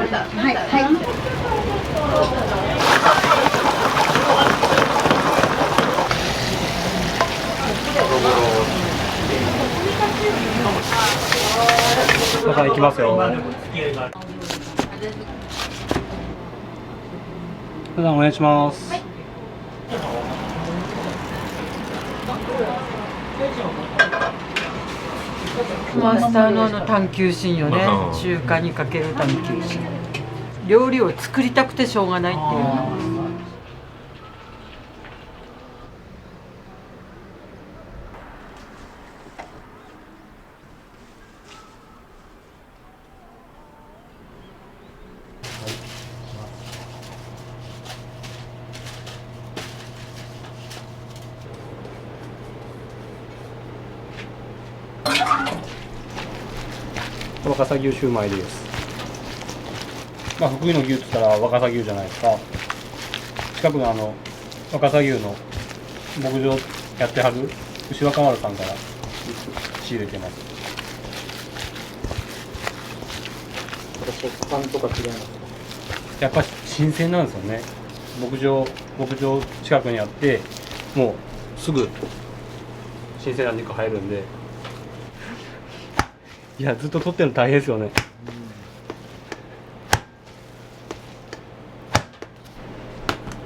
はいはい皆さん行きますよ。皆さんお願いします。マスターの探求心よね。中華にかける探求心。料理を作りたくてしょうがないっていうの。若狭牛シューマイです。まあ、福井の牛って言ったら若狭牛じゃないですか。近くの若狭牛の牧場やってはる牛若丸さんから仕入れてます。食感とか違いますか？やっぱ新鮮なんですよね。牧場近くにあって、もうすぐ新鮮な肉入るんで。いや、ずっと取ってるの大変ですよね。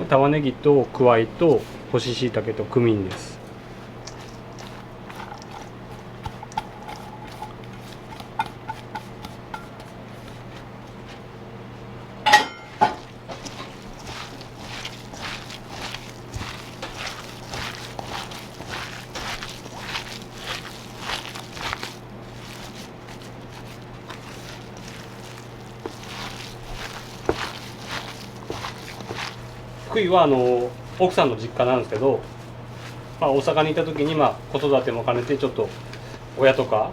玉ねぎとくわいと干し椎茸とクミンです。福井は奥さんの実家なんですけど、まあ、大阪にいた時に子育ても兼ねてちょっと親とか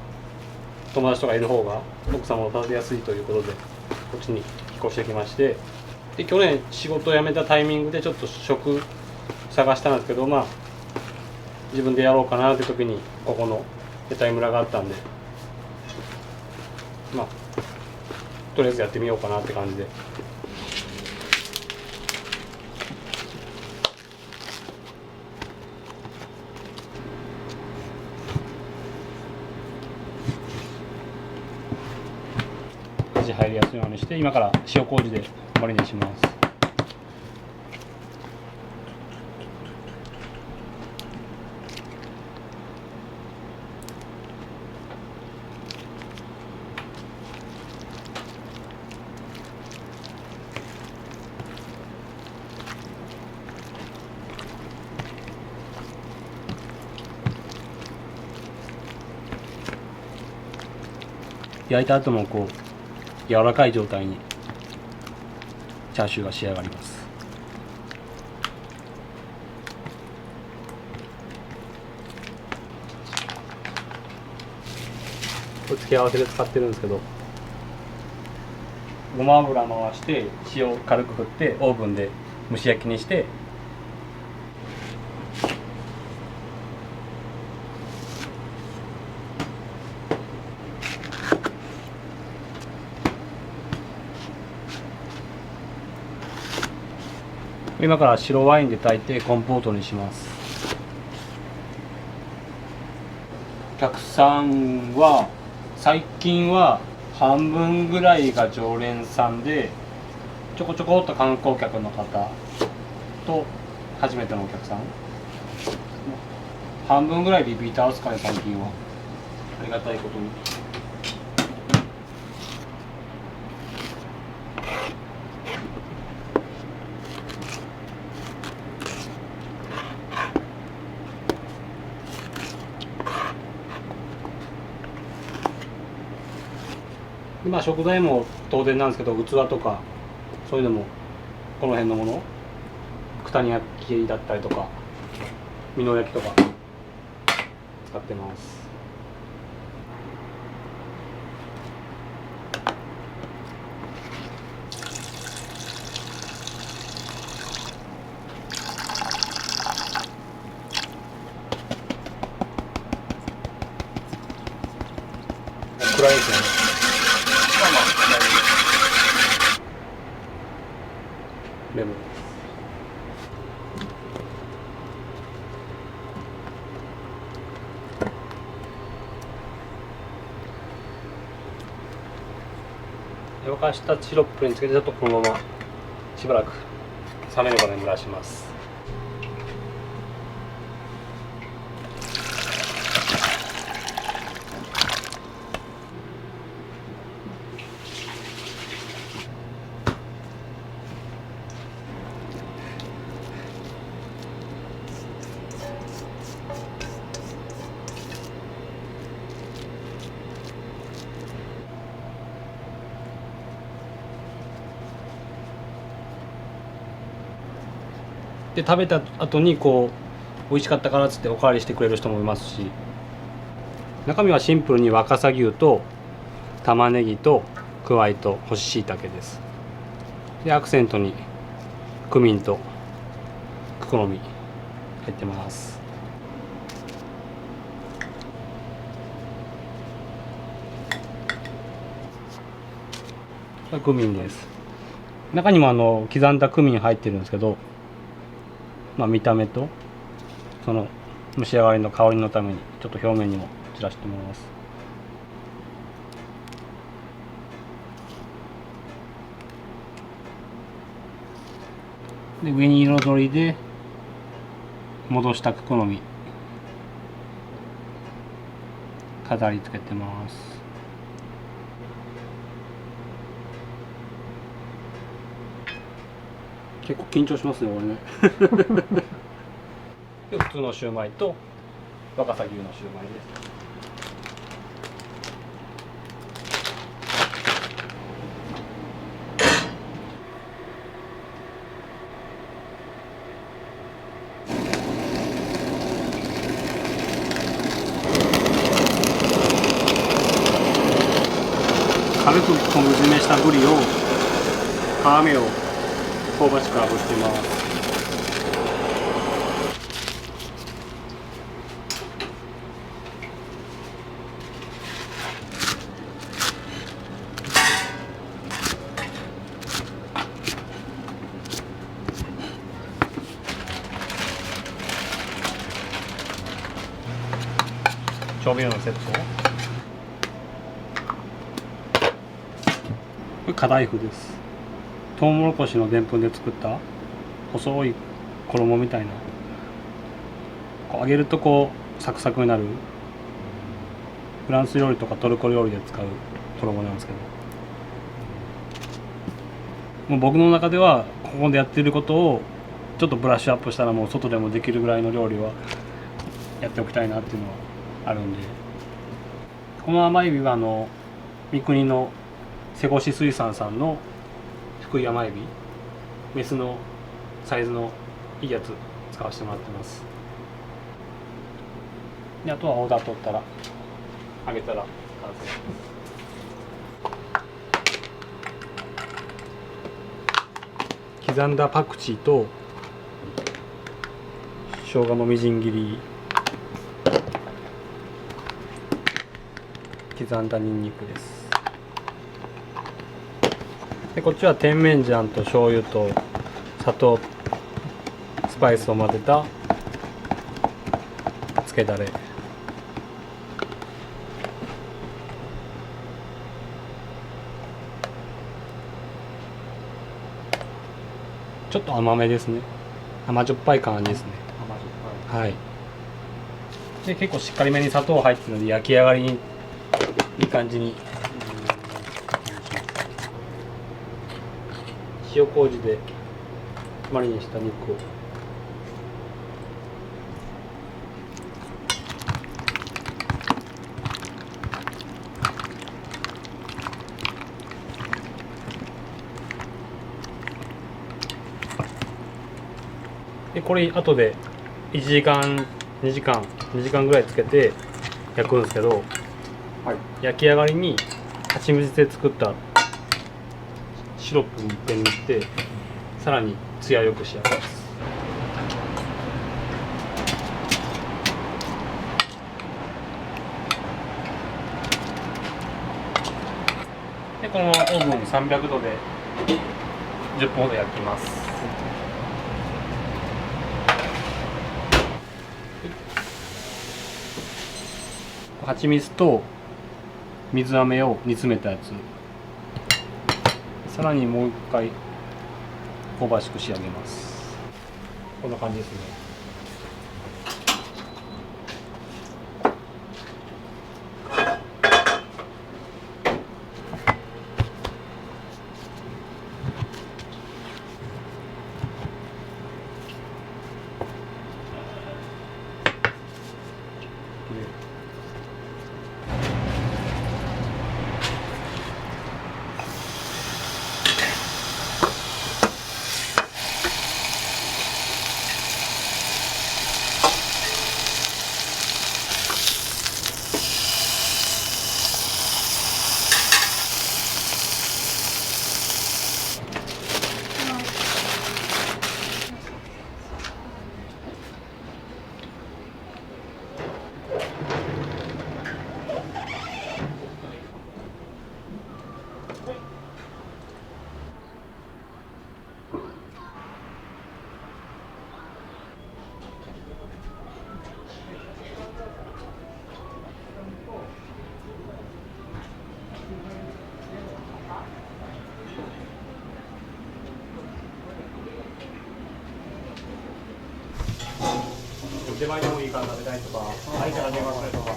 友達とかいる方が奥さんも育てやすいということでこっちに引っ越してきまして、で去年仕事を辞めたタイミングでちょっと職探したんですけど、自分でやろうかなって時にここの屋台村があったんで、とりあえずやってみようかなって感じで。味入りやすいようにして、今から塩麹でマリネします。焼いた後も柔らかい状態にチャーシューが仕上がります。これ付け合わせで使ってるんですけど、ごま油回して塩軽く振ってオーブンで蒸し焼きにして、今から白ワインで炊いてコンポートにします。お客さんは最近は半分ぐらいが常連さんで、ちょこちょこっと観光客の方と初めてのお客さん、半分ぐらいリピーターですかね、最近は。ありがたいことに。食材も当然なんですけど、器とかそういうのもこの辺のもの、九谷焼だったりとか美濃焼とか使ってます。暗いですよね。レモン。沸かしたシロップにつけてちょっとこのまましばらく冷めるまで蒸らします。で食べた後にこう美味しかったからっつっておかわりしてくれる人もいますし、中身はシンプルに若狭牛と玉ねぎとくわいと干し椎茸です。でアクセントにクミンとクコの実入ってます。これクミンです。中にも刻んだクミン入ってるんですけど、見た目とその蒸し上がりの香りのためにちょっと表面にも散らしてます。で上に彩りで戻したクコの実飾り付けてます。結構緊張しますねこれねで普通のシューマイと若狭牛のシューマイです。軽く昆布締めしたブリを皮目を香ばしく炙ってます。調味料のセット。これカダイフです。トウモロコシのでんぷんで作った細い衣みたいな、こう揚げるとこうサクサクになるフランス料理とかトルコ料理で使う衣なんですけど、もう僕の中ではここでやってることをちょっとブラッシュアップしたらもう外でもできるぐらいの料理はやっておきたいなっていうのはあるんで、この甘エビは三国の瀬越水産さんの福井甘エビ、メスのサイズのいいやつ使わせてもらってます。であとはオーダー取ったら揚げたら完成です。刻んだパクチーと生姜のみじん切り、刻んだニンニクです。でこっちは甜麺醤と醤油と砂糖スパイスを混ぜたつけだれ。ちょっと甘めですね。甘じょっぱい感じですね。甘じょっぱい。はい。で結構しっかりめに砂糖入ってるので焼き上がりにいい感じに塩麹でマリネした肉をでこれ後で1時間2時間ぐらいつけて焼くんですけど、はい、焼き上がりに蜂蜜で作ったシロップにいっぺん塗ってさらにツヤよく仕上げます。でこのままオーブン300度で10分ほど焼きます。蜂蜜と水飴を煮詰めたやつ、さらにもう一回香ばしく仕上げます。こんな感じですね。出前でもいいから食べたいとか、相手が電話するとか、なる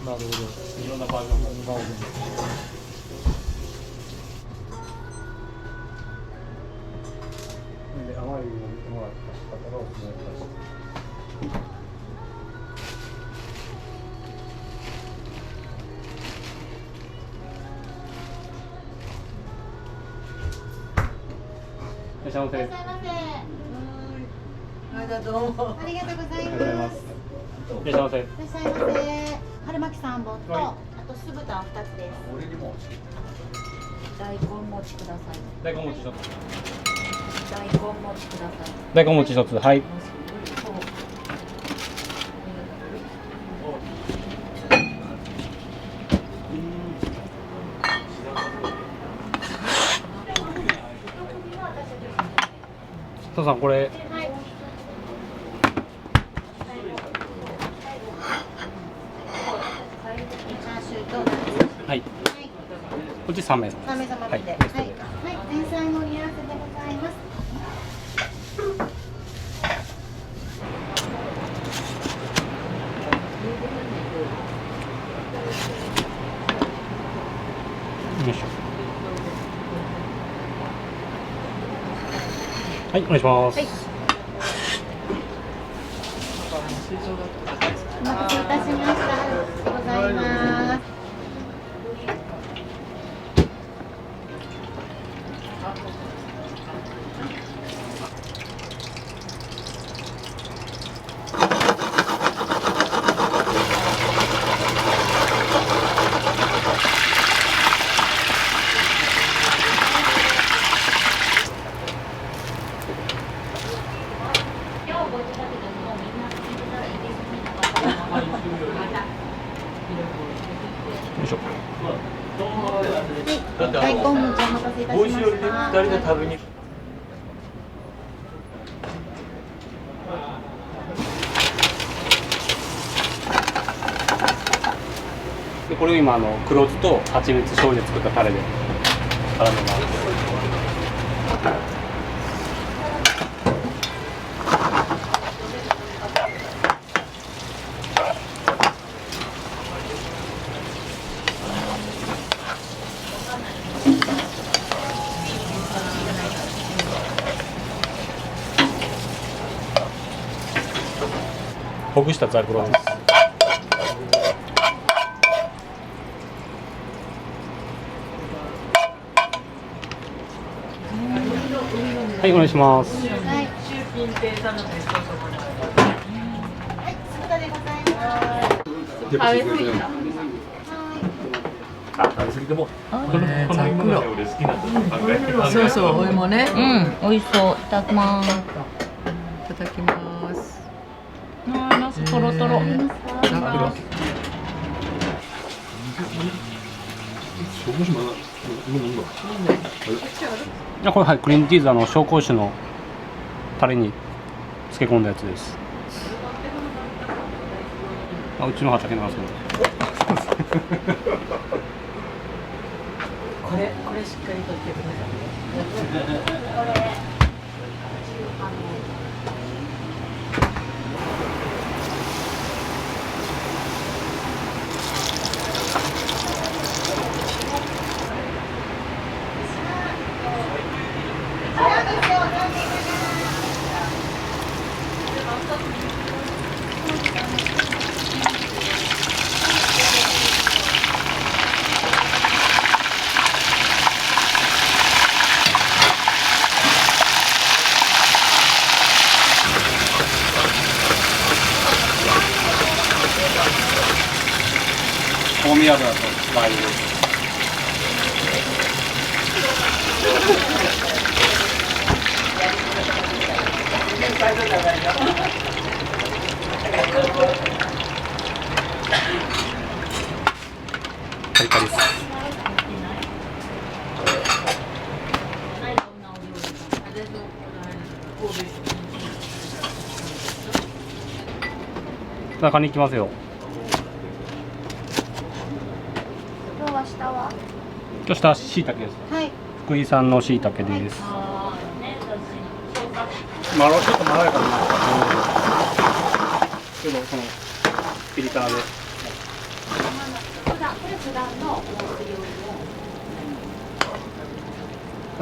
ほど。いろんなバージョンが。で、甘いのを見てもらった方がおすすめです。いらっしゃいませ。どうも。ありがとうございありがとうございまます。す。いらっしゃいませ。いらっしゃいませ。春巻き3本と、はいあと酢豚2つです。大根餅ください。大根餅一つ。大根餅ください。大根餅一つ、はい。父さん、これ。はい。チャーシューとはい。はい。こっち3名。 3名様はいで。はい。はい。前菜盛り合わせでございます。よいしょ。はい、お願いします。はい。お待たせいたしました。ありがとうございます。よいしょ。大根餅お待たせいたしました。で、これを今黒酢と蜂蜜醤油で作ったタレで絡めます。ほぐしたザクロです。はい、お願いします。はい。はい、酢豚でございます。食べ過ぎた。そうそう、お芋ね。うん、美味しそう。いただきます。いただきます。ナストロトロ。ザクロ。あ、これはい、クリームチーズ紹興酒のタレに漬け込んだやつです。あ、うちの畑なんですけど。これしっかりとってください。香味油とラー油です。カリカリです。中に行きますよ。今日は下は？今日下椎茸です。はい。福井産の椎茸です。まろちょっとまろやかになるかと思うけど、このピリ辛で。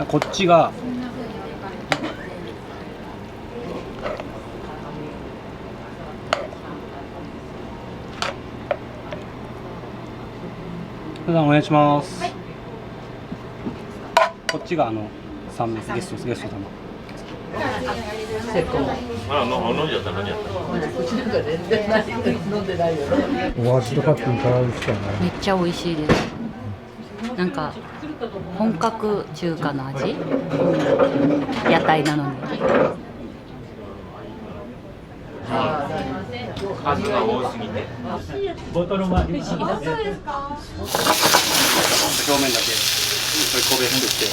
こっちがお願いします。はい、こっちが3名ゲスト様。せっこも。あ、飲んじゃった。うちなんか全然飲んでないよ。お味とかっていかがですかね。めっちゃ美味しいです。なんか本格中華の味。屋台なのに。数が多すぎて。ボトルもあります。表面だけこれ焦げすって。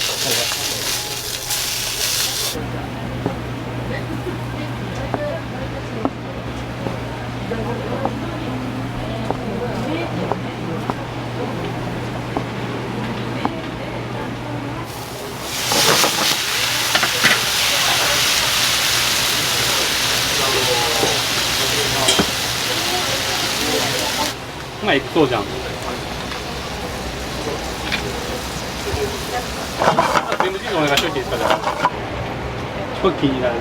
まあ、いくそうじゃん。全部チーズお願いしといていいですか、じゃあ。すごい気になる。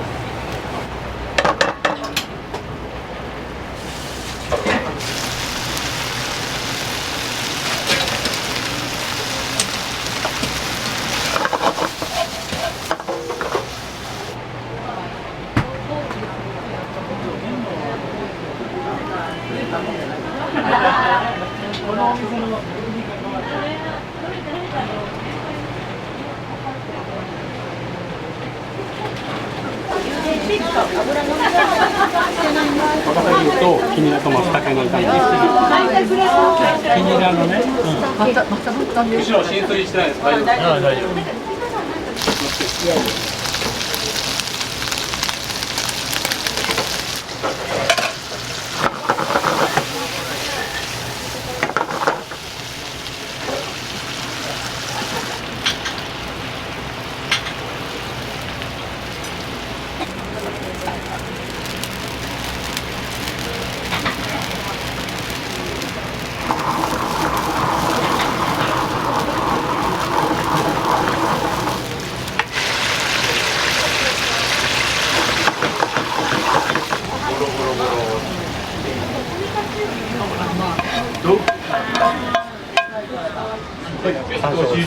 このお店のわかさぎと黄ニラと松茸の炒めです。黄ニラのね、むしろ浸水してないです。大丈夫です。大丈夫。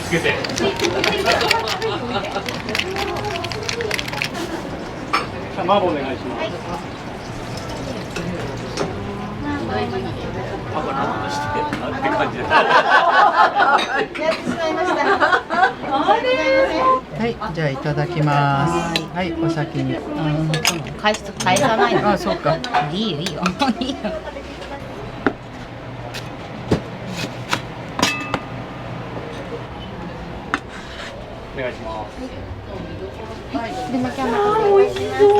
つけて。麻婆お願いします。パパの話してって感じで。やってしまいました。はい、じゃあいただきます。はい、お先に。返さないの。あ、そうか。いいよいいよいいよ。お願いします。ルナキャンお待たせいたしました。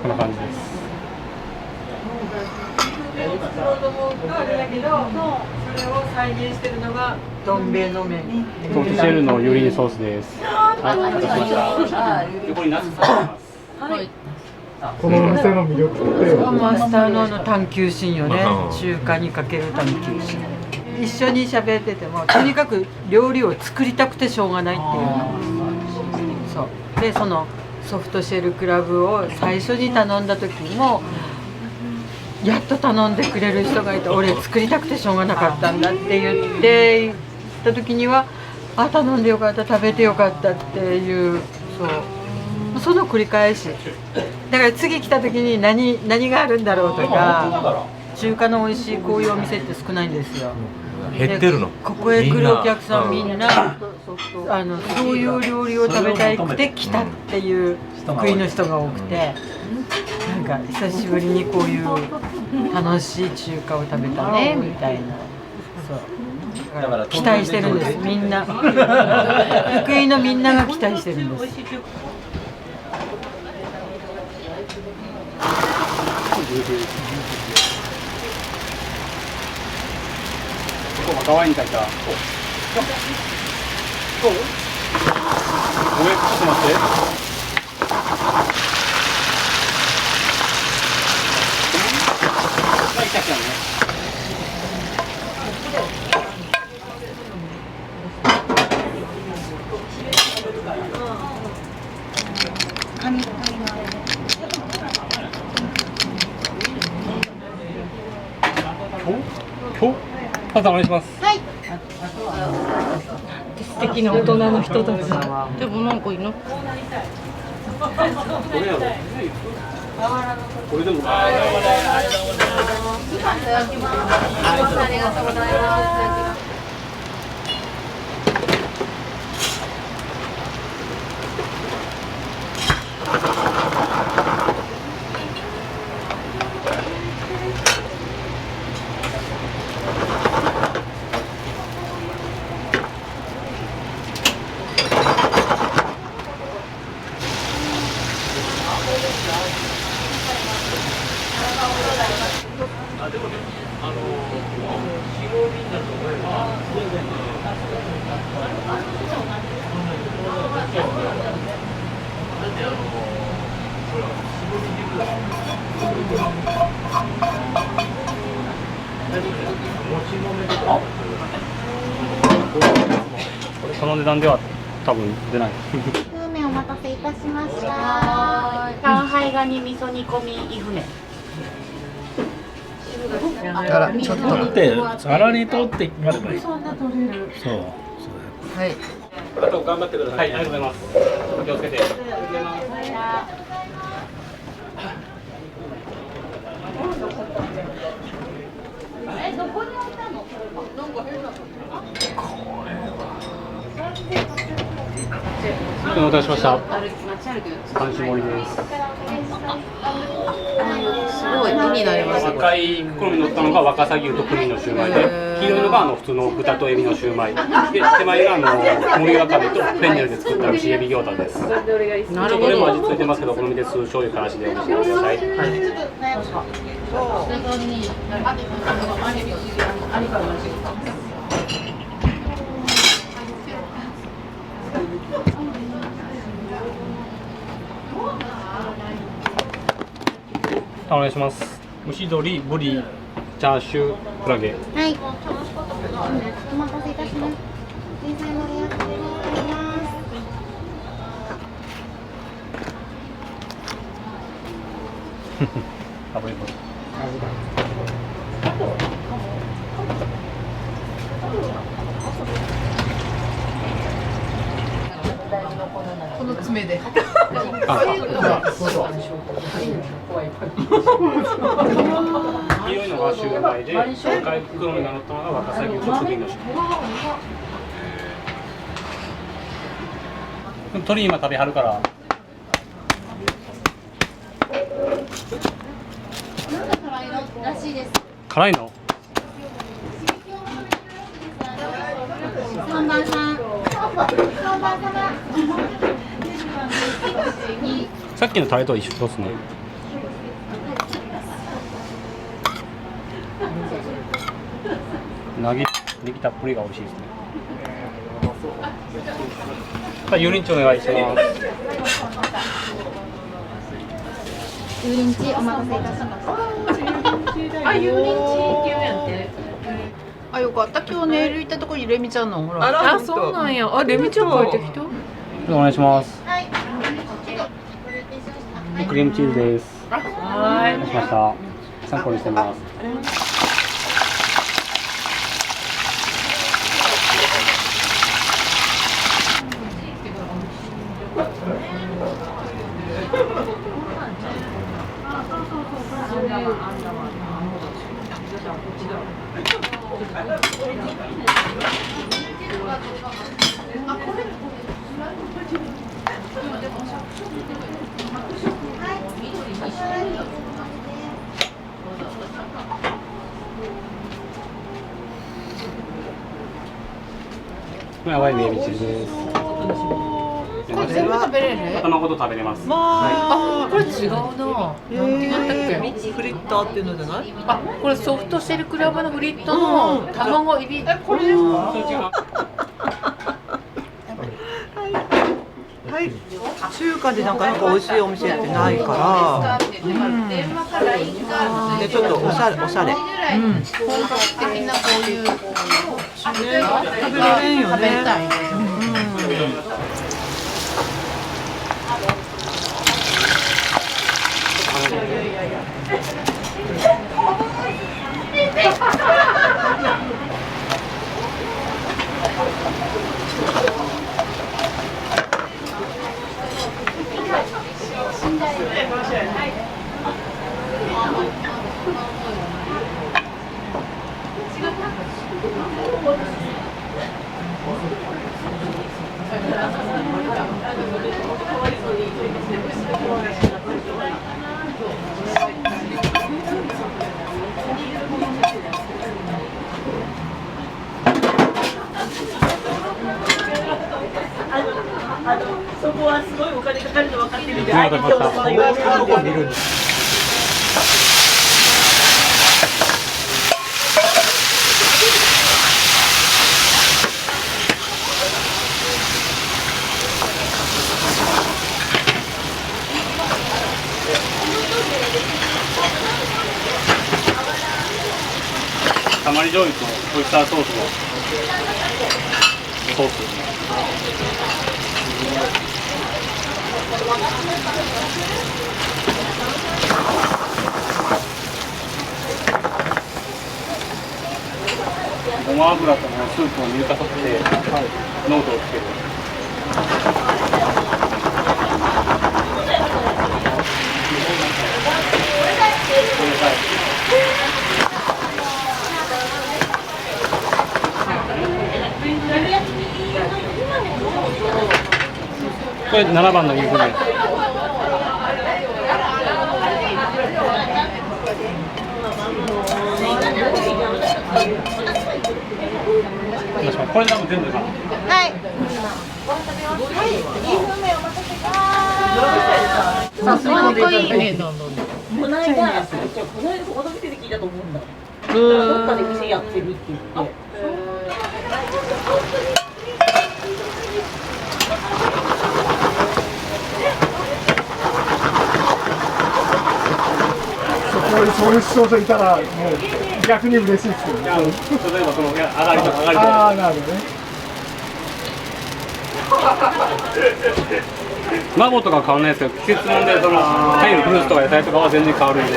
こんな感じです。作ろうと思うとあれだけど、それを再現してるのがどん兵衛の麺。トートシェルのユリーソースです。はい、お待たせしました。横にナス使ってます。はい。このお店の魅力ってマスターの探求心よね。中華にかける探求心。一緒に喋っててもとにかく料理を作りたくてしょうがないっていうの。そうでそのソフトシェルクラブを最初に頼んだ時もやっと頼んでくれる人がいて俺作りたくてしょうがなかったんだって言ってた時にはあ頼んでよかった食べてよかったっていうその繰り返しだから次来た時に何があるんだろうとか中華の美味しいこういうお店って少ないんですよ。減ってるの。ここへ来るお客さんみんなそういう料理を食べたくて来たっていう国の人が多くてなんか久しぶりにこういう楽しい中華を食べたねみたいなそうだから期待してるんですみんな福井のみんなが期待してるんです。赤ワイン炊いた。ごめん、ちょっと待って。まあ、いたけどね。お願いします。はい。素敵な大人の人たち。でもなんかいな。これでも。ありがとうございます。この値段では多分出ない。風麺お待たせいたしました。上海ガニ味噌煮込みイフネ。ちょっと取って皿に取ってまでばいい。そう。はい。あと頑張ってください。はい、ありがとうございます。気をつけて。どこに置いたの？なんか変な。お待たせしました。三種盛りです。すごい気になります。赤い袋に乗ったのがワカサギ牛とクミンのシューマイで、黄色いのが普通の豚とエビのシューマイで、手前が森わかめとペンネルで作った牛エビ餃子です。なるほちょっとでも味ど。付いてますけど、お好みで酢醤油からしでお召し上がりください。はい。お願いします。蒸し鶏、ブリ、チャーシュー、クラゲ。はい。お待たせいたします。前菜盛り合わせでございます。あ、これこれ。この爪で。黄色いのがシューマイで、赤い黒いのが乗ったのがワカサギとクリームのシューマイ。鳥今食べはるから。らしいです。辛いの？ 3番さん。3番様。さっきのタレと一緒ですね。ネギたっぷりが美味しいですね。油淋鶏お願いします。油淋鶏お待たせいたしました。あ、油淋鶏って言うやんて。あ、よかった。今日ネイル行ったところにレミちゃんのほら。あ、そうなんや。あ、レミちゃん帰ってきた。お願いします。はい。クリームチーズです。はい。お願いしました。参考にしてます。淡いネイビーチーズです。これ全部食べれる？卵と食べれます。あ、これ違うな。なんだっけ？フリッターっていうのじゃない？あ、これソフトシェルクラブのフリットの卵入り。これですか？はい、中華でなかなか美味しいお店ってないから、でちょっとおしゃれ。本格的なこういう食べれんよね。食べたい。そこはすごいお金かかるの分かってるんで、あえて今日はそう言わずにどこにいるんですか？たまり醤油とオイスターソースのソース。ごま油とスープを乳化させて、濃度をつける。これ7番の肉麺。これ多分全部かな。はい。さすがにいいね。この間この店で聞いたと思うんだ。どっかで店やってるって言って。そういう視聴者いたらもう逆に嬉しいですよね。例えばその上がりとか上がりとあか。あ、なるほどね。麻婆とか変わらないですけど、季節もんでそのタイのフルーツとか野菜とかは全然変わるんで。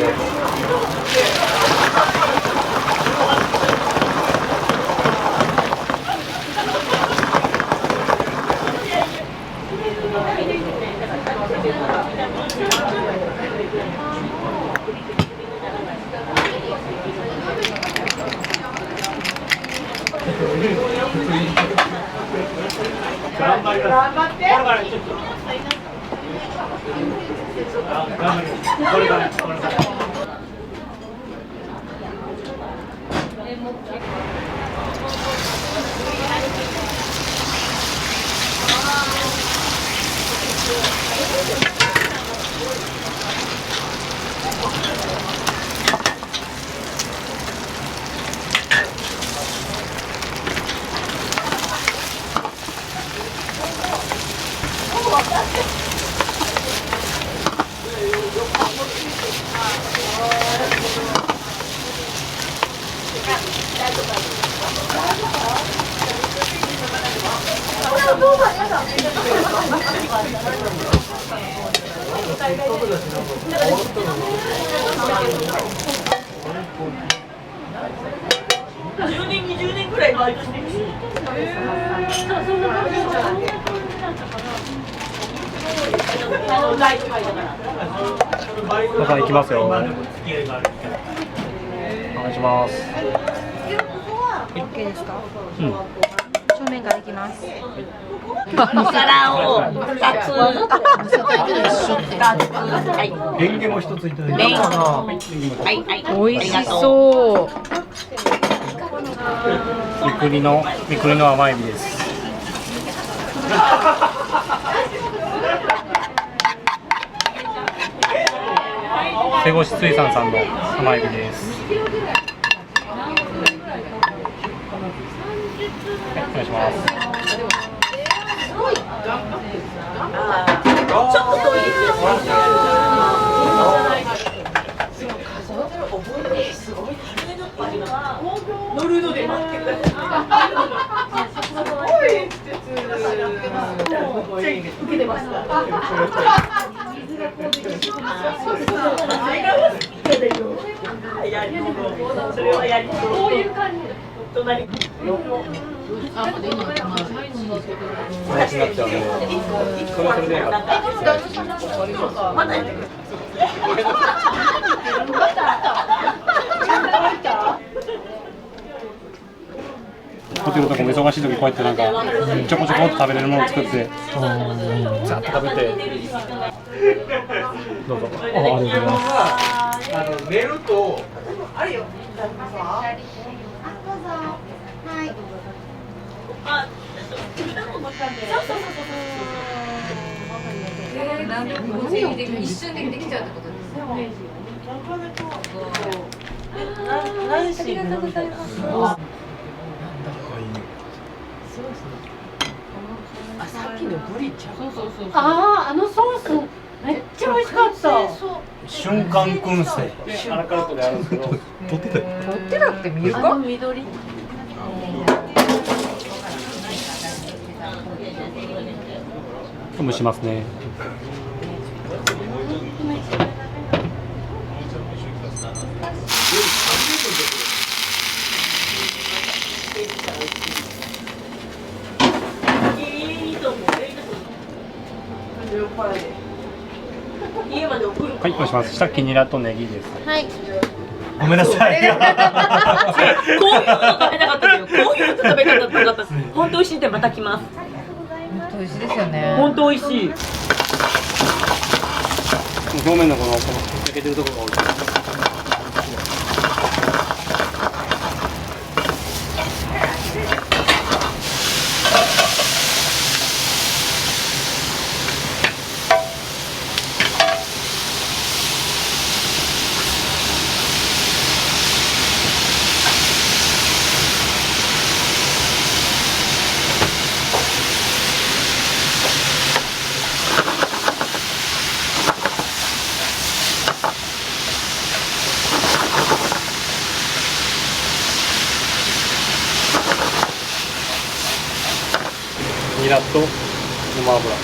10年20年ぐらいバイトしてるし。大都会だから。皆さん行きますよ。お願いします。OK ですか？うん。正面から行きます。お皿を2つ。レンゲも一ついただいて。レンはいはい。美味しそう。みくりの甘エビです。瀬越水産さんの甘エビです。はい、お願いします。ちょっと遠いですよ。乗るので待ってください。受けてました。それはやりそう。こういう感じ。隣。話になっちゃうんで、それはそれでまたやってくる。ホテルとかも忙しい時こうやってなんかちょこちょこっと食べれるものを作ってざっと食べてどうぞ。ありがとうございます。寝るとあ、どうぞ。はい。一瞬でできちゃうってことですよね。何しに飲みたいな。あ、さっきのブリちゃん。ああ、あのソースめっちゃ美味しかった。瞬間燻製。アラカルトであるんですけど、取ってなくて見るか？緑。蒸しますね。家まで送る。はい、お願いします。下キニラとネギです。はい。ごめんなさい。こういうの食べたかったけど、こういうの食べ方なかった。本当美味しいんでまた来ます。美味しいですよね。本当美味しい。表面のこの焼けてるところが多い。ニラとごま油。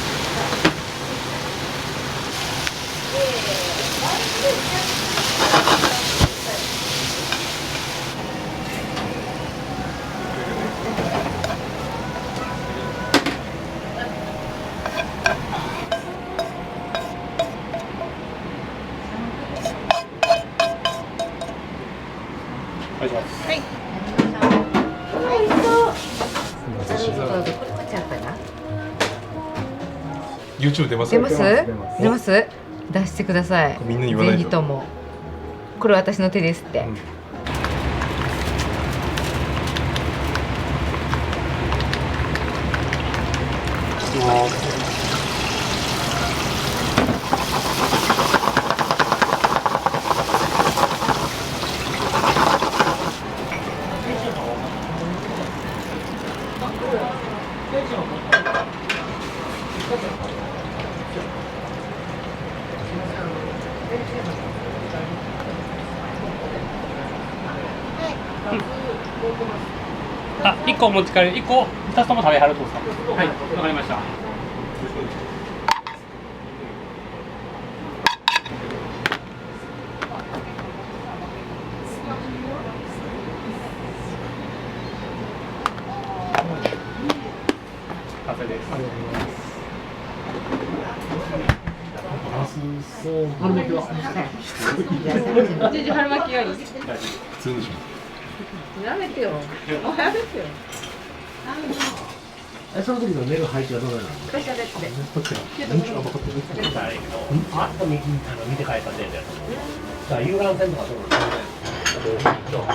願いします。はい。YouTube 出ます出ます出してください。みんなに言わないとぜひともこれ私の手ですって、あ、1個お持ち帰り、1個2つとも食べはるってことですか。はい、わかりました。完成です。春巻きは春巻きより普通でしょ。やめてよ。やめてよ。その時の寝る配置はどうなの？これ喋って。こっちは。あっと見て帰ったで。だから遊覧船とかどうなの？は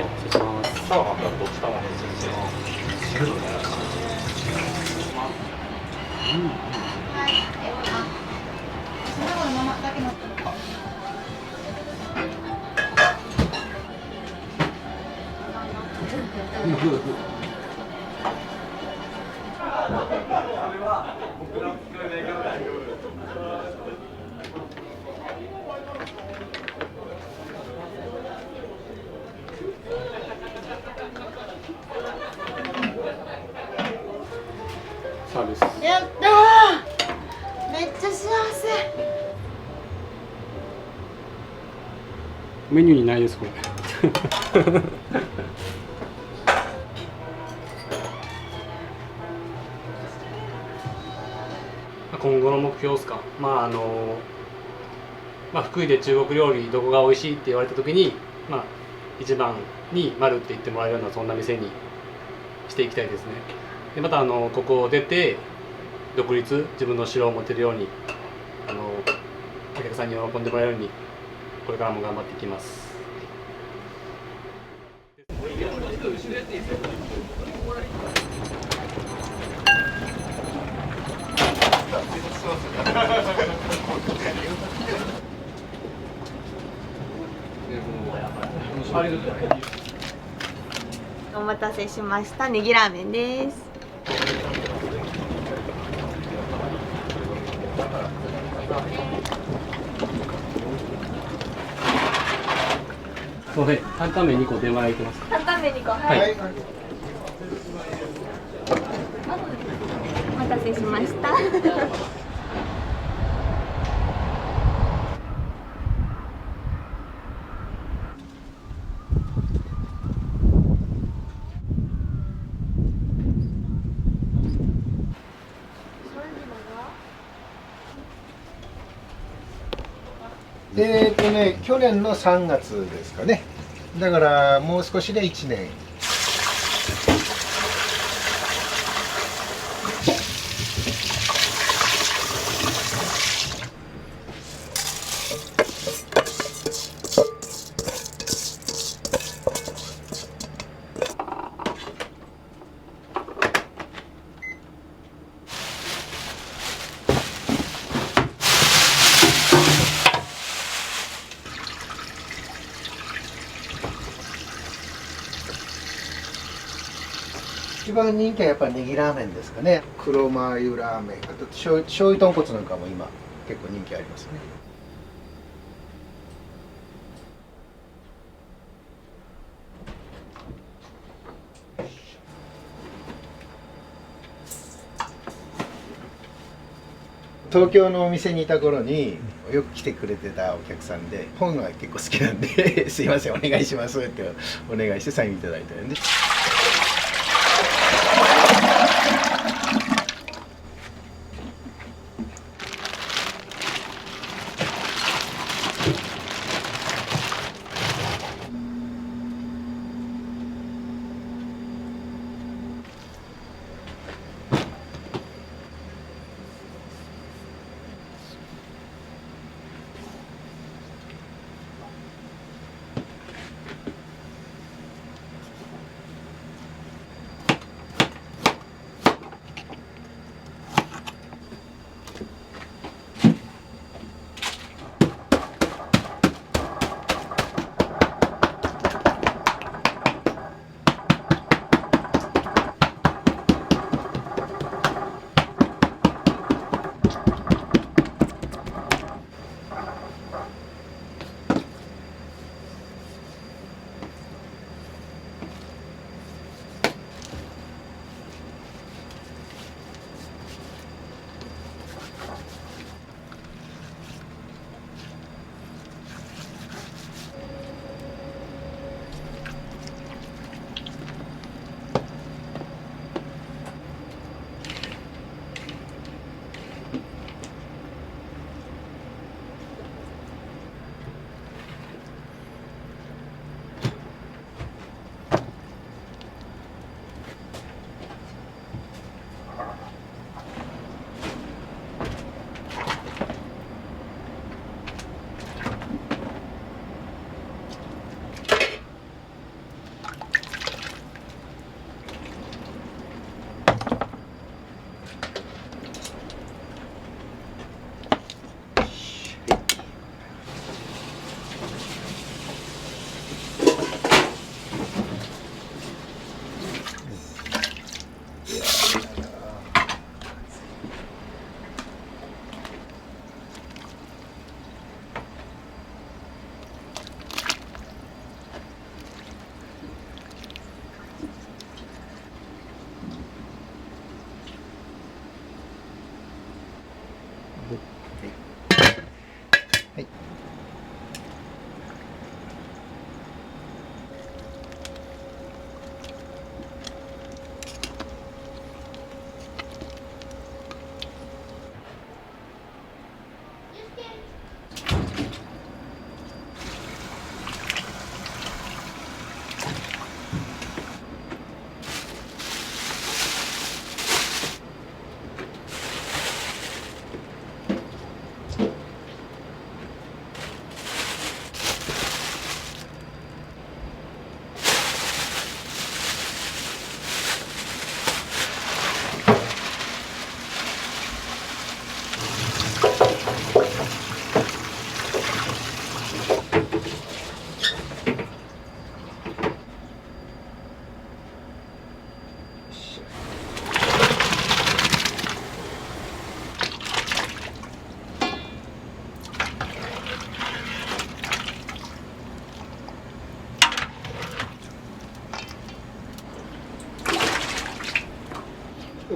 い、失礼します。さあ、どっちかはサービス。やったー。めっちゃ幸せ。メニューにないですこれ。今後の目標ですか。福井で中国料理どこが美味しいって言われた時に、一番に丸って言ってもらえるようなそんな店にしていきたいですね。でまたここを出て独立自分の城を持てるようにお客さんに喜んでもらえるようにこれからも頑張っていきます。お待たせしました。ネギラーメンです。すいません、担々麺2個出前いけますか。担々麺2個、はい。はい、お待たせしました。去年の3月ですかね。だからもう少しで1年。一番人気はやっぱりネギラーメンですかね。黒マー油ラーメン、あと醤油豚骨なんかも今結構人気ありますね。東京のお店にいた頃によく来てくれてたお客さんで、本が結構好きなんですいませんお願いしますってお願いしてサインいただいたんで。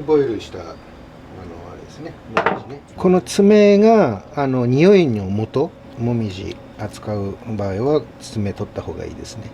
ボイルしたあれですね、もみじね。この爪が匂いの元、もみじ扱う場合は爪取った方がいいですね。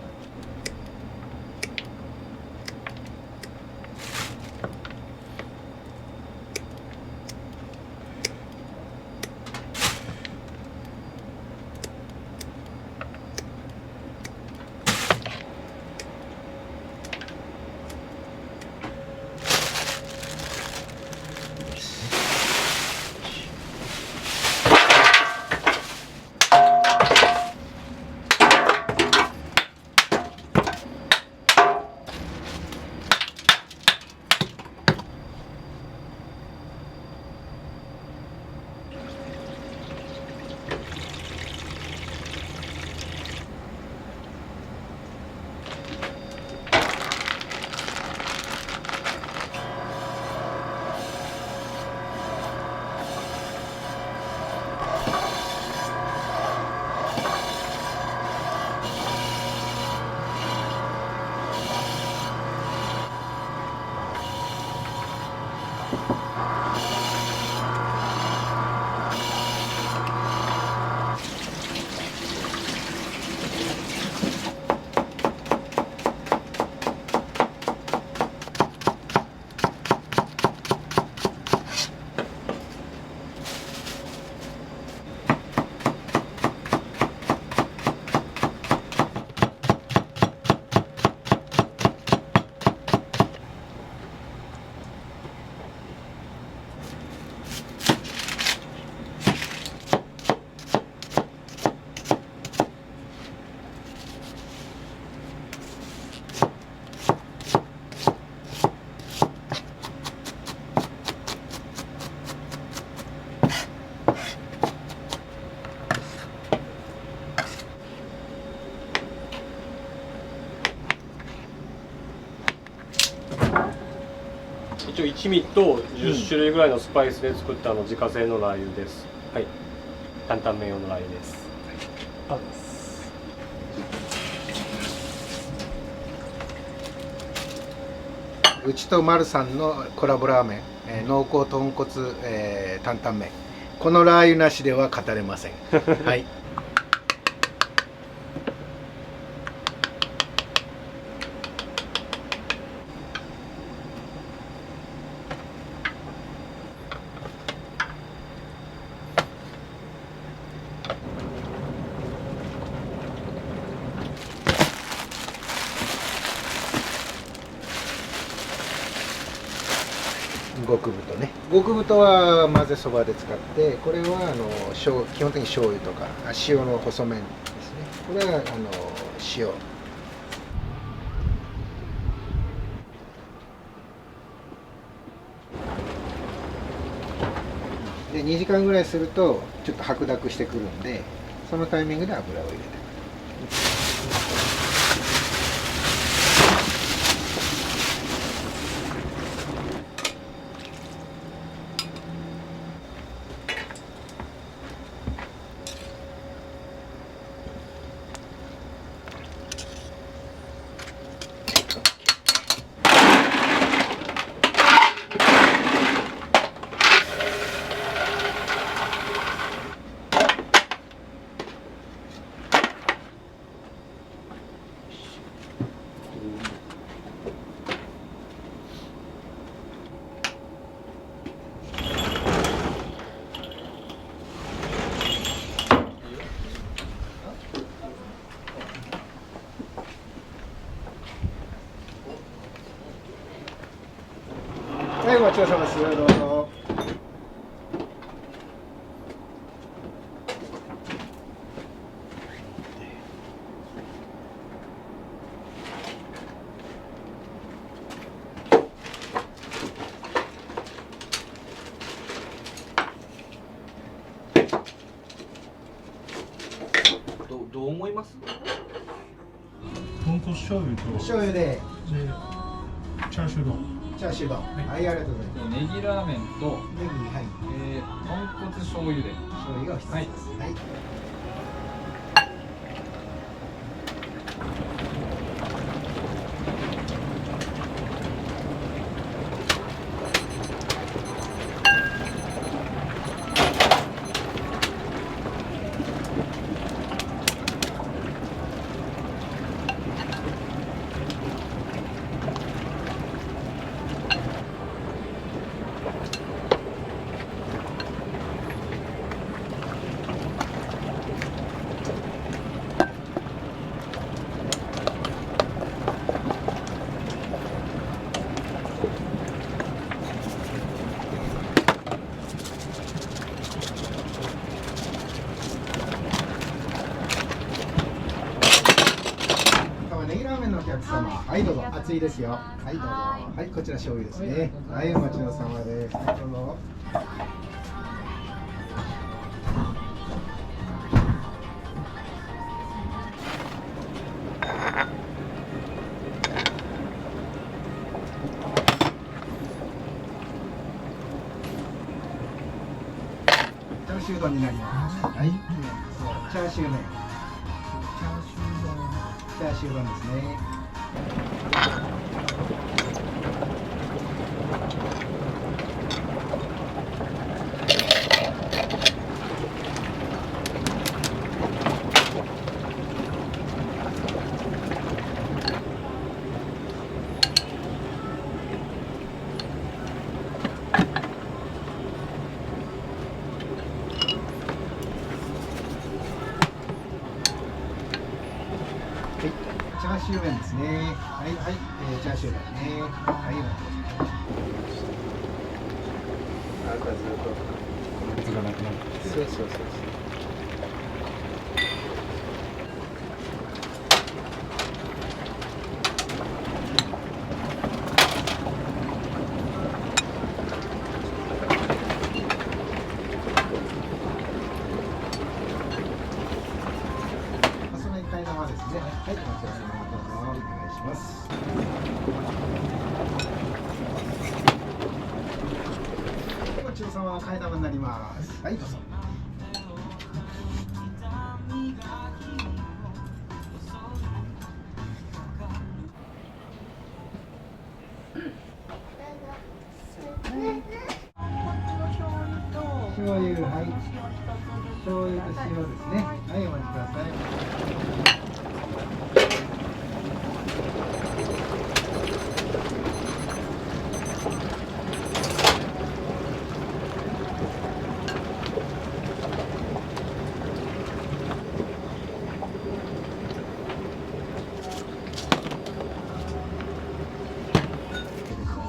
一応一味と10種類ぐらいのスパイスで作った自家製のラー油です。はい。担々麺用のラー油です。ありがとうございます。うちと丸さんのコラボラーメン、濃厚豚骨、担々麺。このラー油なしでは語れません。はい。極太ね。極太は混ぜそばで使って、これは基本的に醤油とか塩の細麺ですね。これは塩。で2時間ぐらいするとちょっと白濁してくるんで、そのタイミングで油を入れて。はい、ごちそうさまです。どうぞ。どう思います？豚骨醤油と醤油でチャーシュー丼。チャーシュー丼。はい、ありがとうございます。ネギラーメンとネギ、はい。豚骨醤油で。醤油が必要です。はい。のお客様、はいどうぞ、熱いですよ。はいどうぞ、はいこちら醤油ですね。はいお待ちどうさまです。はいどうぞ。チャーシュー丼になります。はい、そうチャーシュー麺。チャーシュー丼ですね。チャーシュー麺ですね。はいはい、チャーシュー麺ね。はい、お待ちください。あとはずっと水がなくなる。そうそうそうそう。その替え玉ですね。はい、お待ちください。どうぞお願いします。ごちそうさま、替え玉になります。はい、どうぞ。醤油、はい。醤油と塩ですね。はい、お待ちください。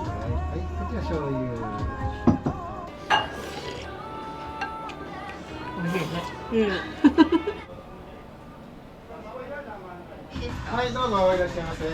はい、こちら醤油。はい、どうぞいらっしゃいませ。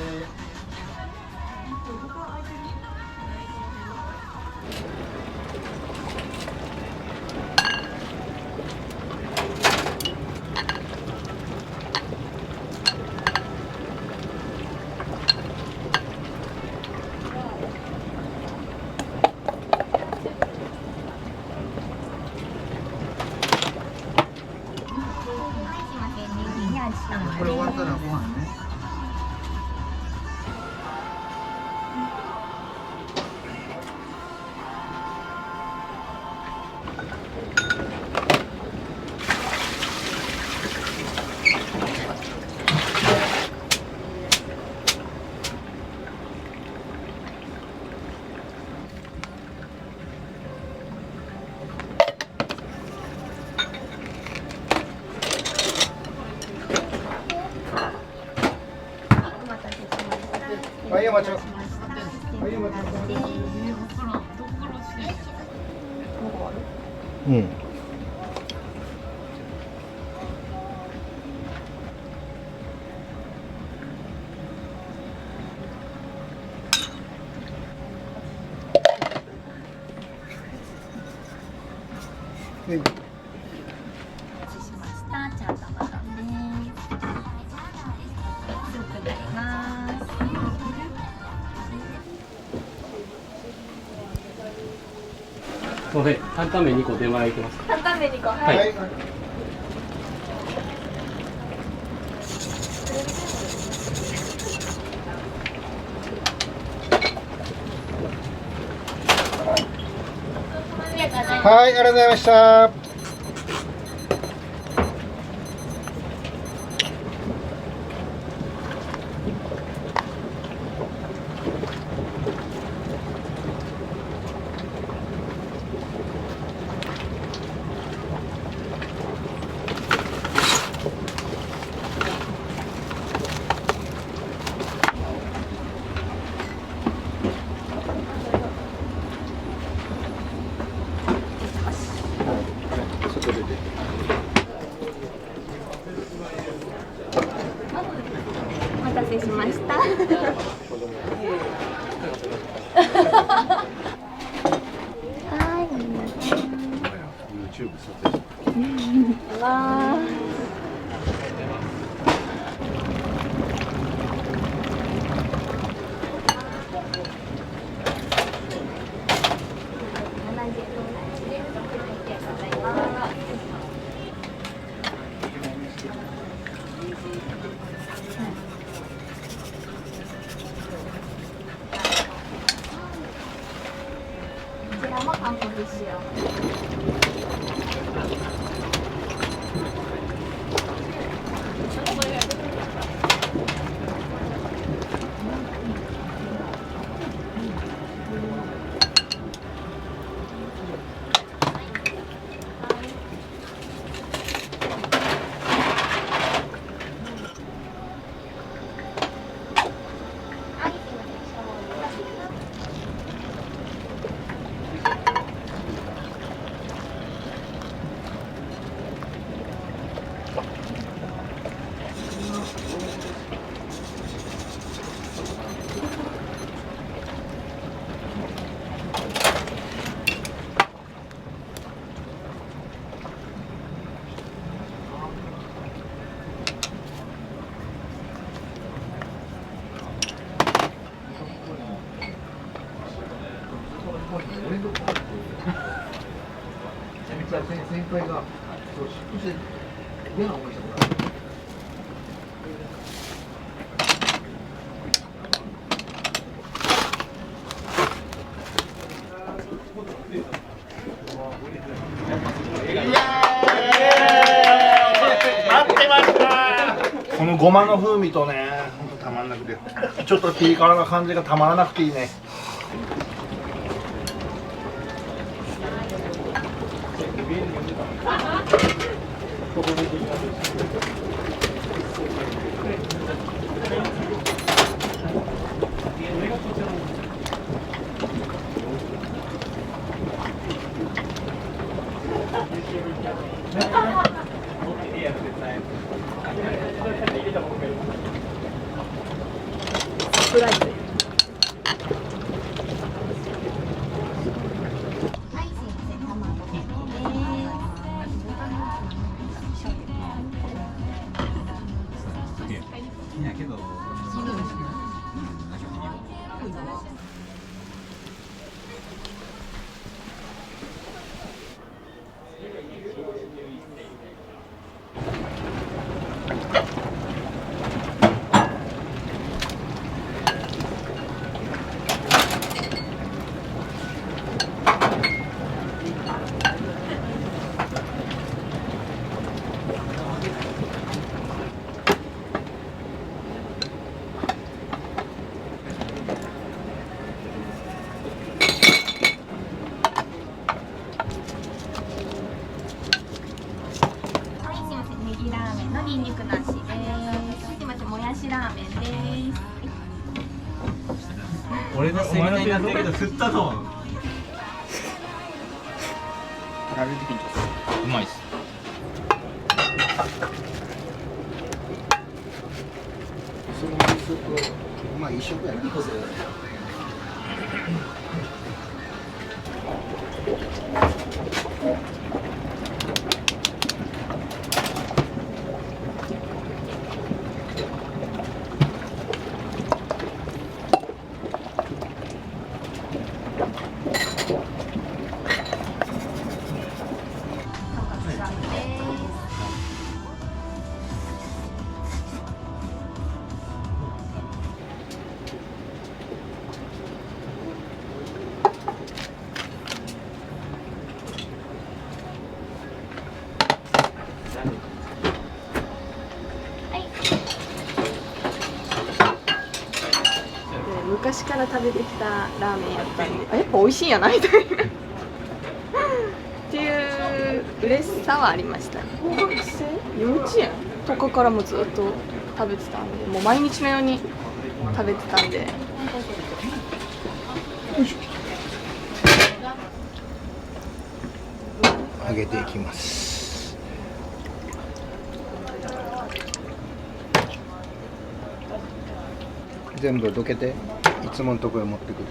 これ終わったらご飯ね。はい、お待ちください。はい、お待ちください。うん。はい。お待ちしました。ちゃんとまだね。強くなります。すみません、担々麺2個出前いけますか。担々麺2個。はい。はい。はい、ありがとうございました。ありがとうございしました。はい、みんなで。YouTube 撮影。わー。こちらも韓国仕様。先輩がそう出世嫌な思いしたことある。待ってました。このごまの風味とね、ほんとたまんなくて、ちょっとピリ辛な感じがたまらなくていいね。サプライズ。はい、すいません、卵やけど。ニンニクなしです。すみません、もやしラーメンです。俺のせいみたいになったけど振ったの。あれできんじゃん。うまいっす。そのスープまあ一食やな。昔から食べてきたラーメンやったんで、やっぱ美味しいんやなみたいなっていう嬉しさはありましたね。小学生幼稚園とかからもずっと食べてたんで、もう毎日のように食べてたんで。揚げていきます。全部どけていつものところへ持ってくる。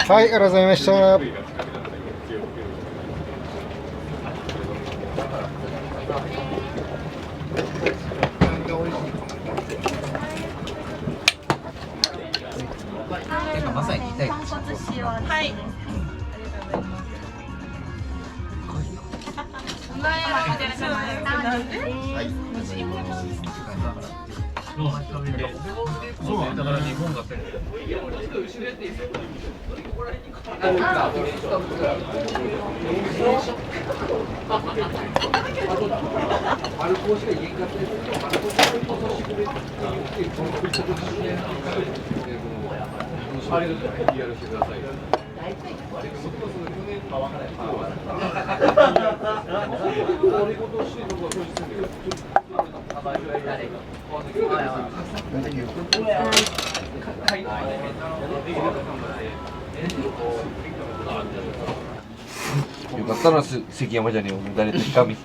はい、ありがとうございました。まさに言いたい。はい。そうだから日本だって。よかったな、関山じゃねえよ、誰と神。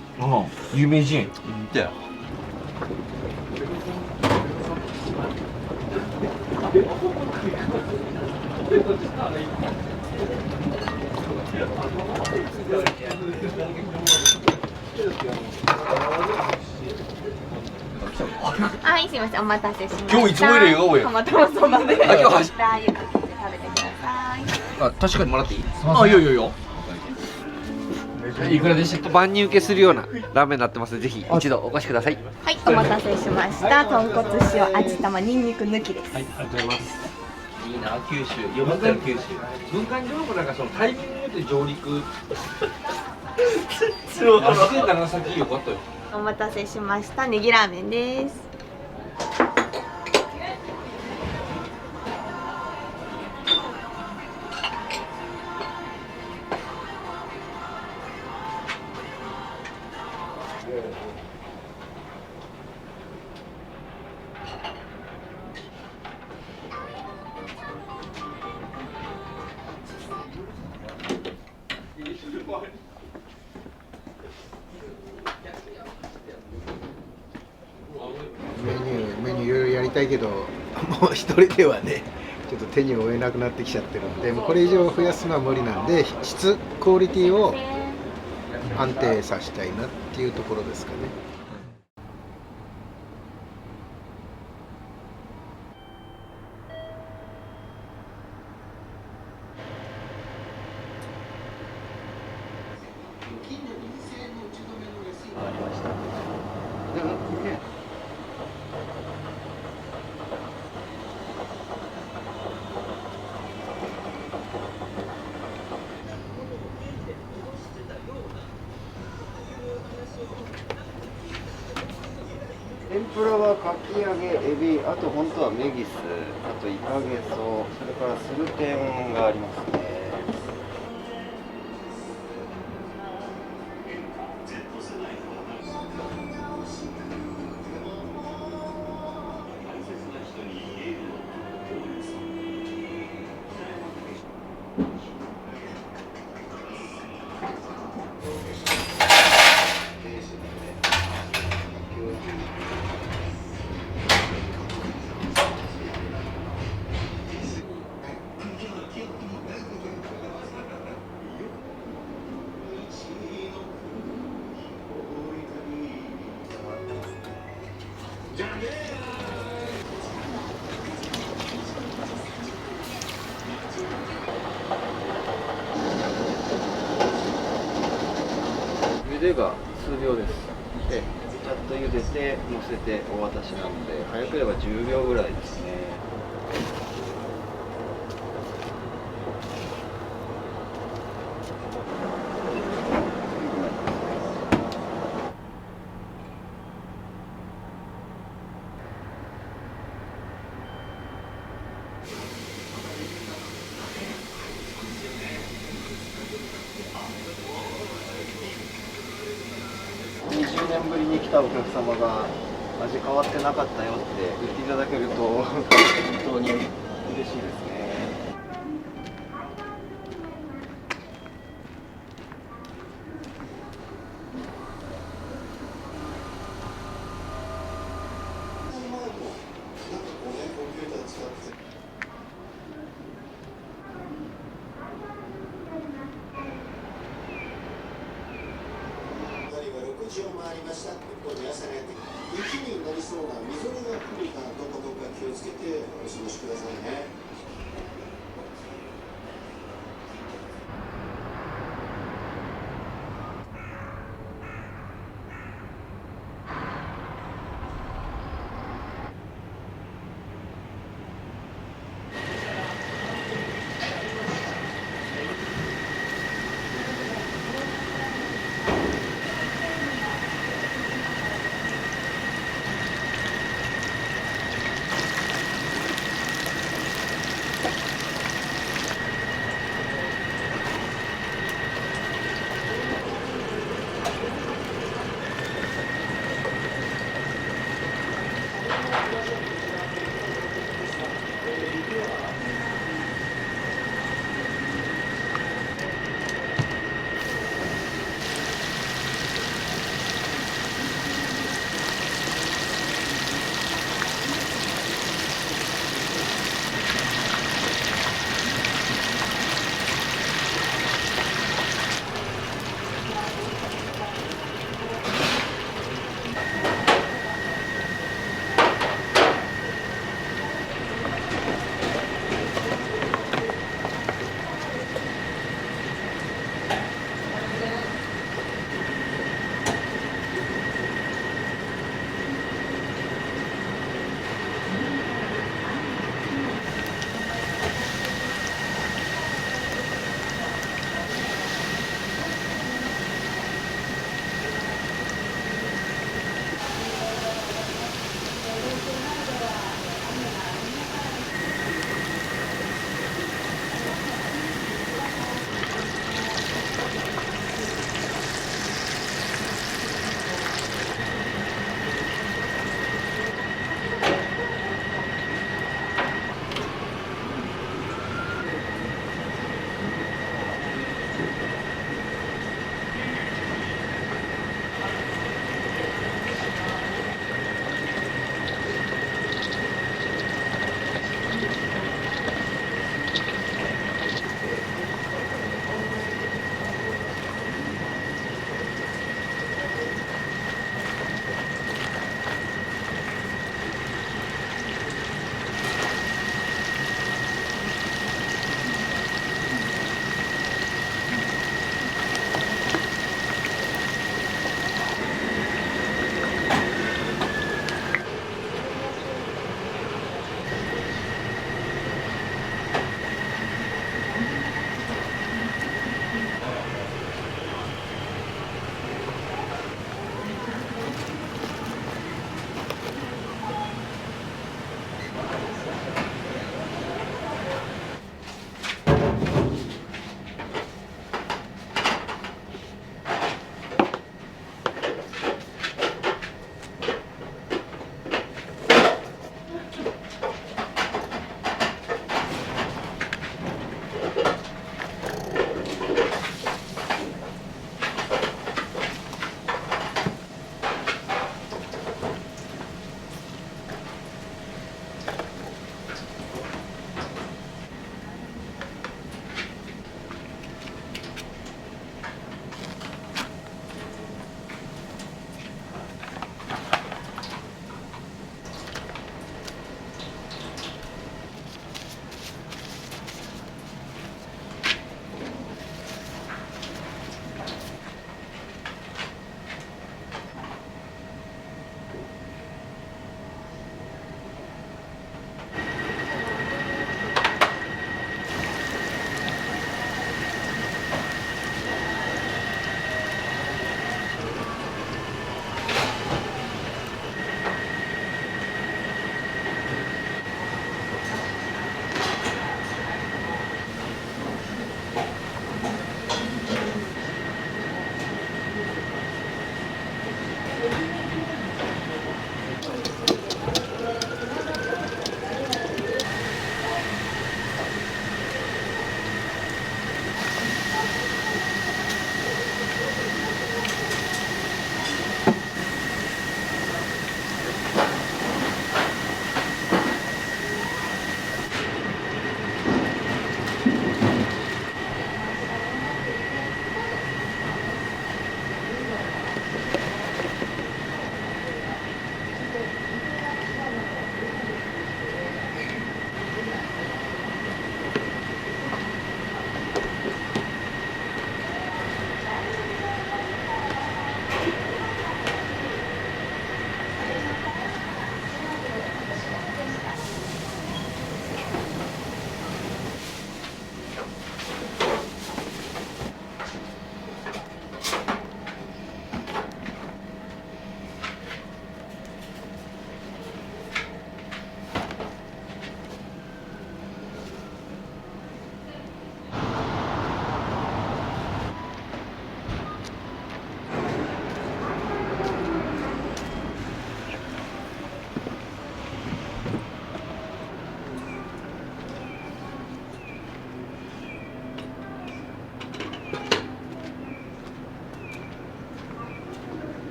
有名人。だよ。はい、すみません、お待たせしました。今日いつもより笑顔や。釜玉そばで。あ、今日初ラー油かけて食べてください。あ、確かにもらっていい？あ、いいよいいよ。いくらでしたっけ？万人受けするようなラーメンになってますので、ぜひ一度お越しください。はい、お待たせしました。豚骨塩味玉ニンニク抜きです。はい、ありがとうございます。いいな、九州。よかったよ、九州。文化上もなんかそのタイミングによって上陸。長崎よかったよ。お待たせしました。ネギラーメンです。メニューいろいろやりたいけど、もう一人ではねちょっと手に負えなくなってきちゃってるんで、もうこれ以上増やすのは無理なんで、質クオリティを安定させたいなっていうところですかね。天ぷらはかき揚げ、エビ、あと本当はメギス、あとイカゲソ、それからスルテンがありますね。でが数秒です。でちゃんと茹でて乗せてお渡しなので、早ければ10秒ぐらいですね。20年ぶりに来たお客様が味変わってなかったよって言っていただけると本当に嬉しいですね。6時を回りました。ここで朝がやって雪になりそうなみぞれが降るかどうか気をつけてお過ごしくださいね。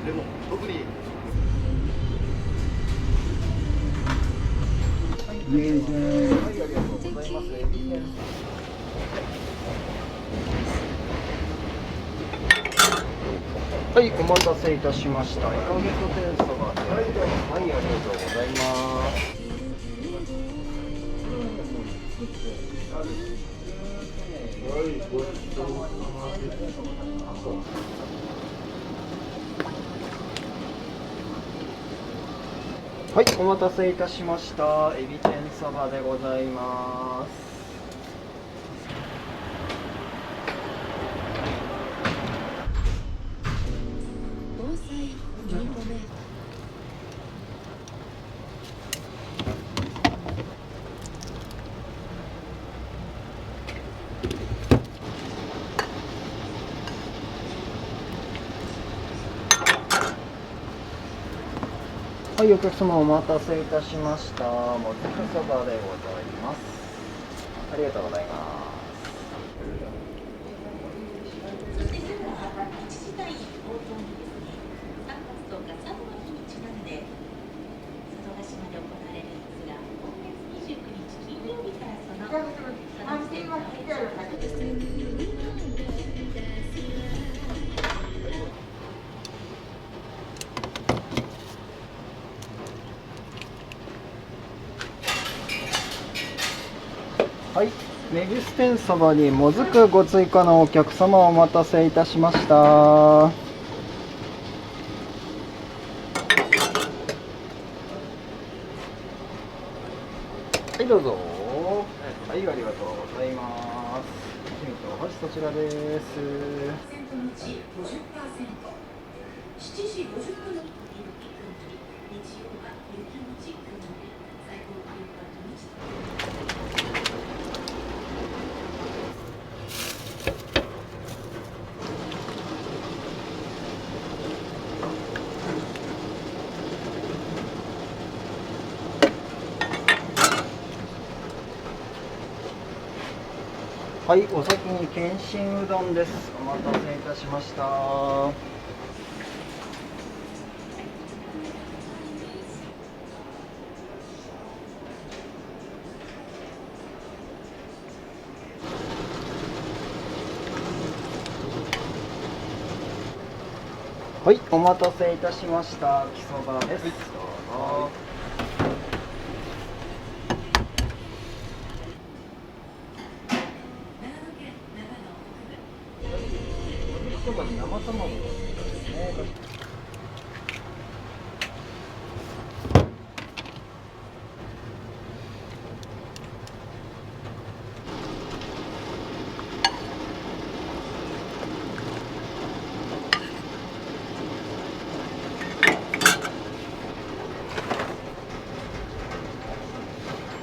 でも特にお願いします。はい、ありがとうございます。はい、お待たせいたしました。イカゲソ天そばで。はい、ありがとうございます。はい、お待たせいたしました。エビ天そばでございます。はい、お客様お待たせいたしました。もずくそばでございます。ありがとうございます。そして3月1時台冒頭にですね、3月10日佐渡の日にちなんで佐渡島で行われるんですが、今月29日金曜日からその佐渡センターで紹介です。はい、メギス天そばにもずくご追加のお客様お待たせいたしました。はい、どうぞ。はい、ありがとうございます。お箸そちらです。7時50分の日曜は雪のち曇り、最高気温は土日。はい、お先に天津うどんです。お待たせいたしました。はい、お待たせいたしました。木そばです。どうぞ。そばに生卵ですね。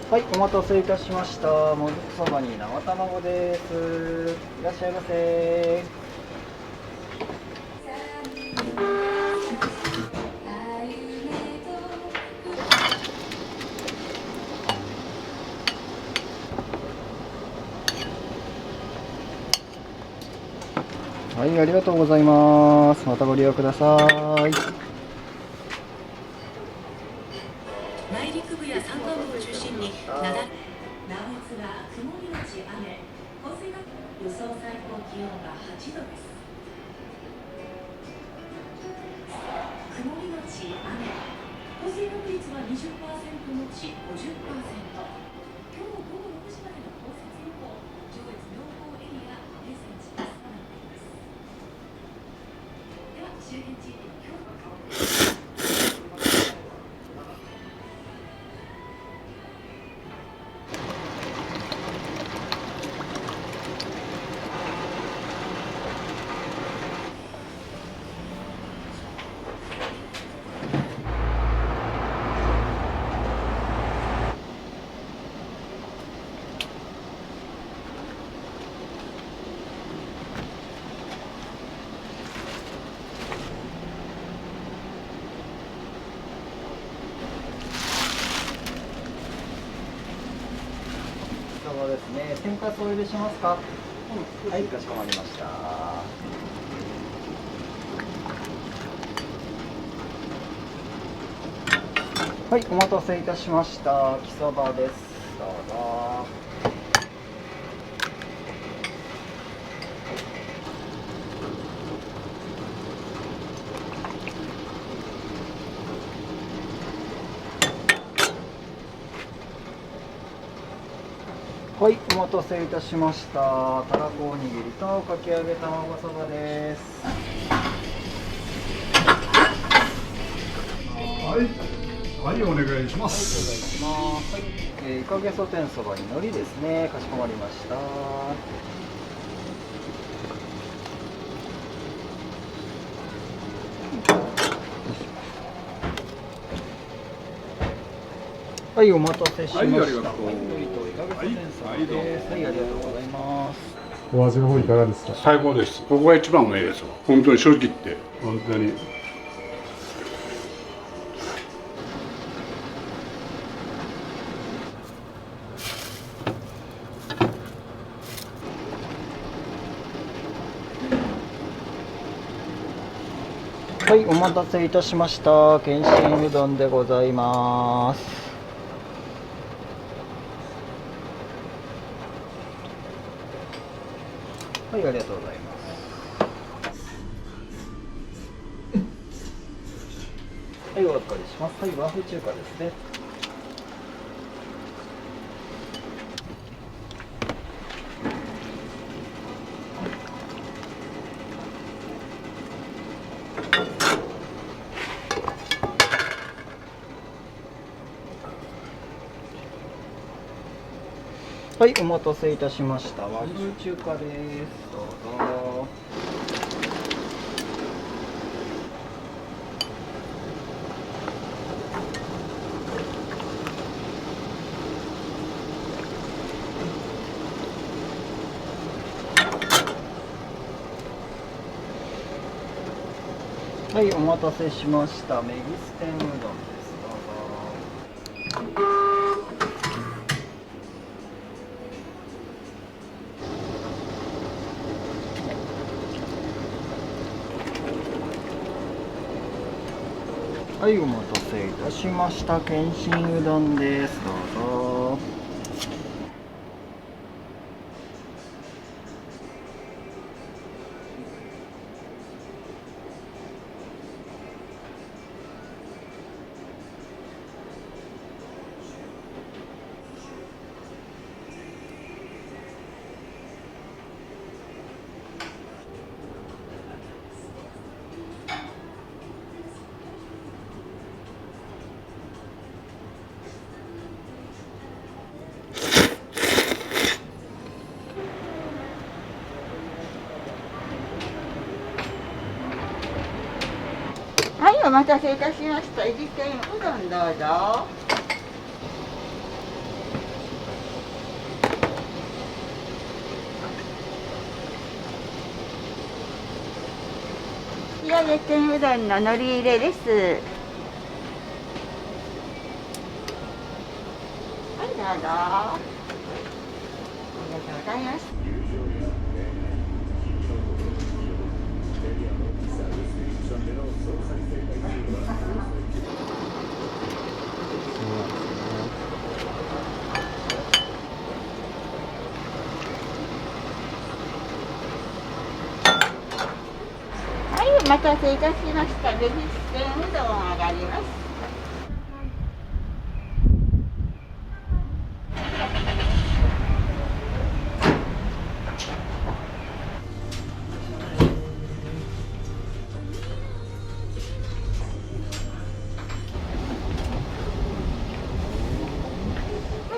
はい、お待たせいたしました。もずくそばに生卵です。いらっしゃいませ。はい、ありがとうございます。またご利用ください。内陸部や山間部を中心に南越は曇りのち雨、降水が予想最高気温が8度です。曇りのち雨、降水確率は 20% のち 50%。今日午後6時までの降雪予報、上越妙高エリア0センチです。では周辺地域の今日の顔です。そうですね。天かすお入れしますか。はい、かしこまりました。はい、お待たせいたしました。木そばです。どうぞ。はい、お待たせいたしました。たらこおにぎりとかき揚げ卵そばです。はい、お願いします。はい、イカゲソ天そばに海苔ですね。かしこまりました。はい、お待たせしました。はい、ありがとう。はい、海苔とイカゲソ天そばです。はい、ありがとうございます。お味の方いかがですか？最高です。ここが一番うまいです。本当に正直言って、本当に。はい、お待たせいたしました。天津うどんでございます。はい、ありがとうございます。はい、お預かりします。はい、和風中華ですね。はい、お待たせいたしました。和風中華です。どうぞ。はい、お待たせしました。メギス天うどんです。どうぞ。はい、お待たせいたしました。天津うどんです。どうぞ。はい、お待たせいたしました。エビ天うどんどうぞ。仕上げ天うどんの海苔入れです。はい、どうぞ。ありがとうございます。お待たせいたしました。ベビス天うどん上がります。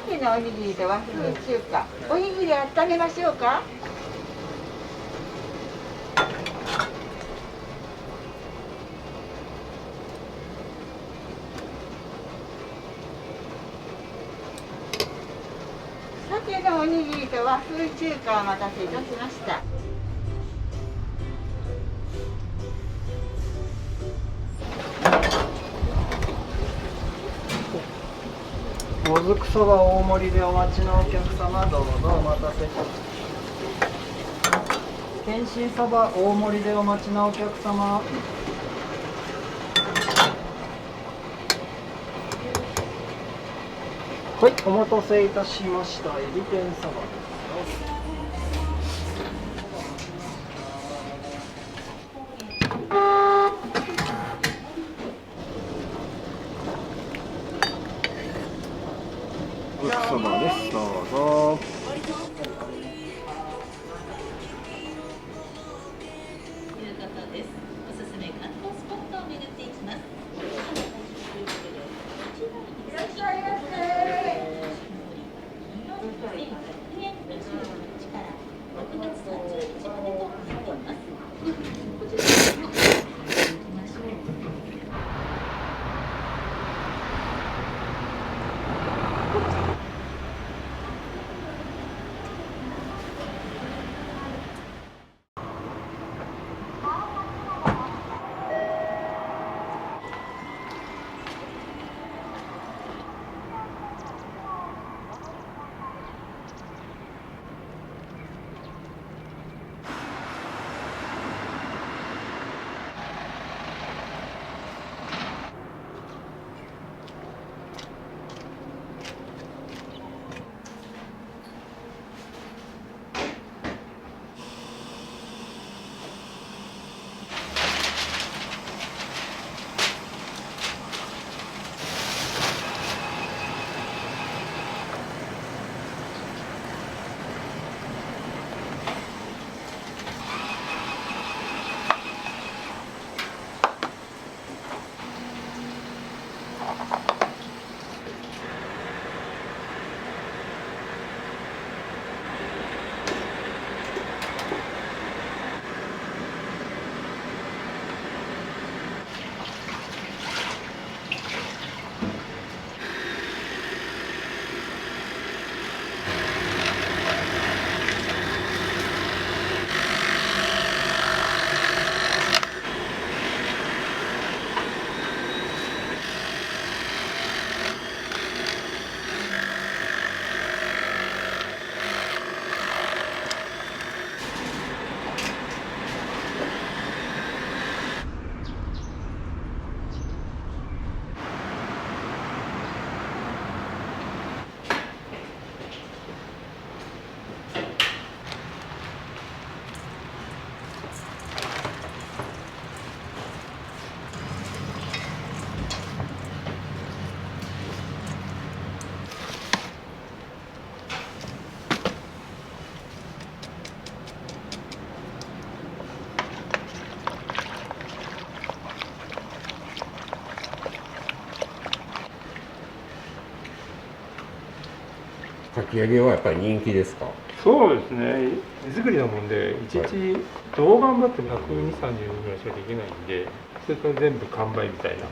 鮭のおにぎりと和風中華。おにぎり温めましょうか。鮭のおにぎりと和風中華お待たせいたしました。もずくそば大盛りでお待ちのお客様、どうぞお待たせ。天津そば大盛りでお待ちのお客様。はい、お待たせいたしました。エビ天サバです。ごちそうさまです。どうぞ。ということです。おすすめ観光スポットを巡っていきます。いらっしゃいませ。2月26日から6月30日までとなっています。こちらに行きましょう。かき揚げはやっぱり人気ですか？そうですね、手作りなもんで、いちいちどう頑張っても120、30人ぐらいしかできないんで、それから全部完売みたいな。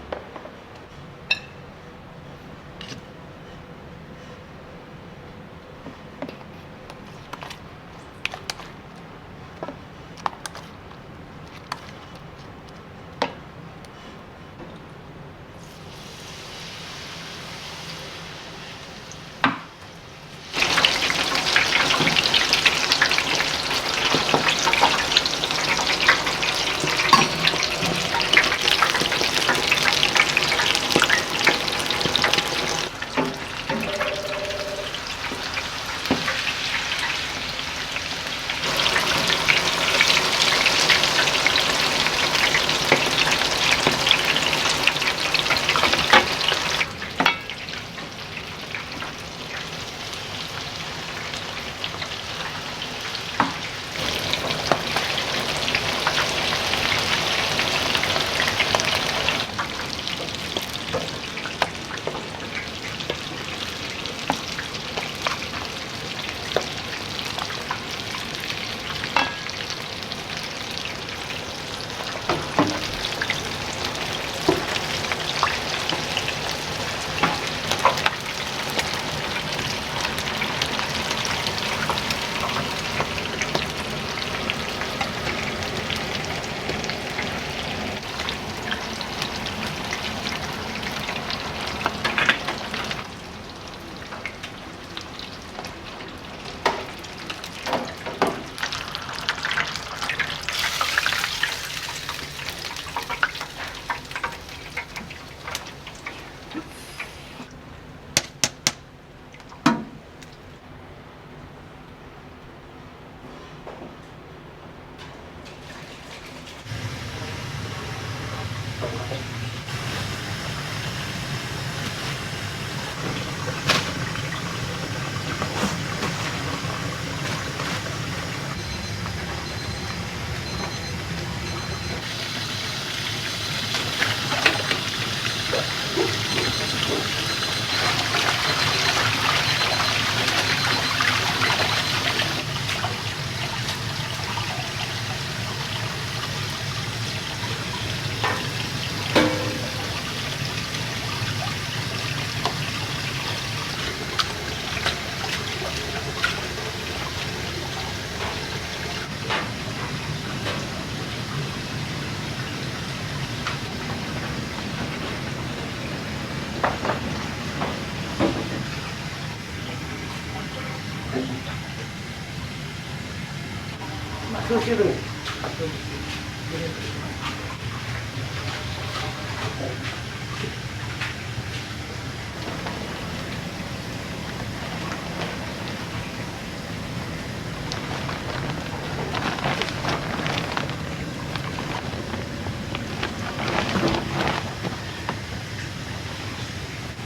通してるの。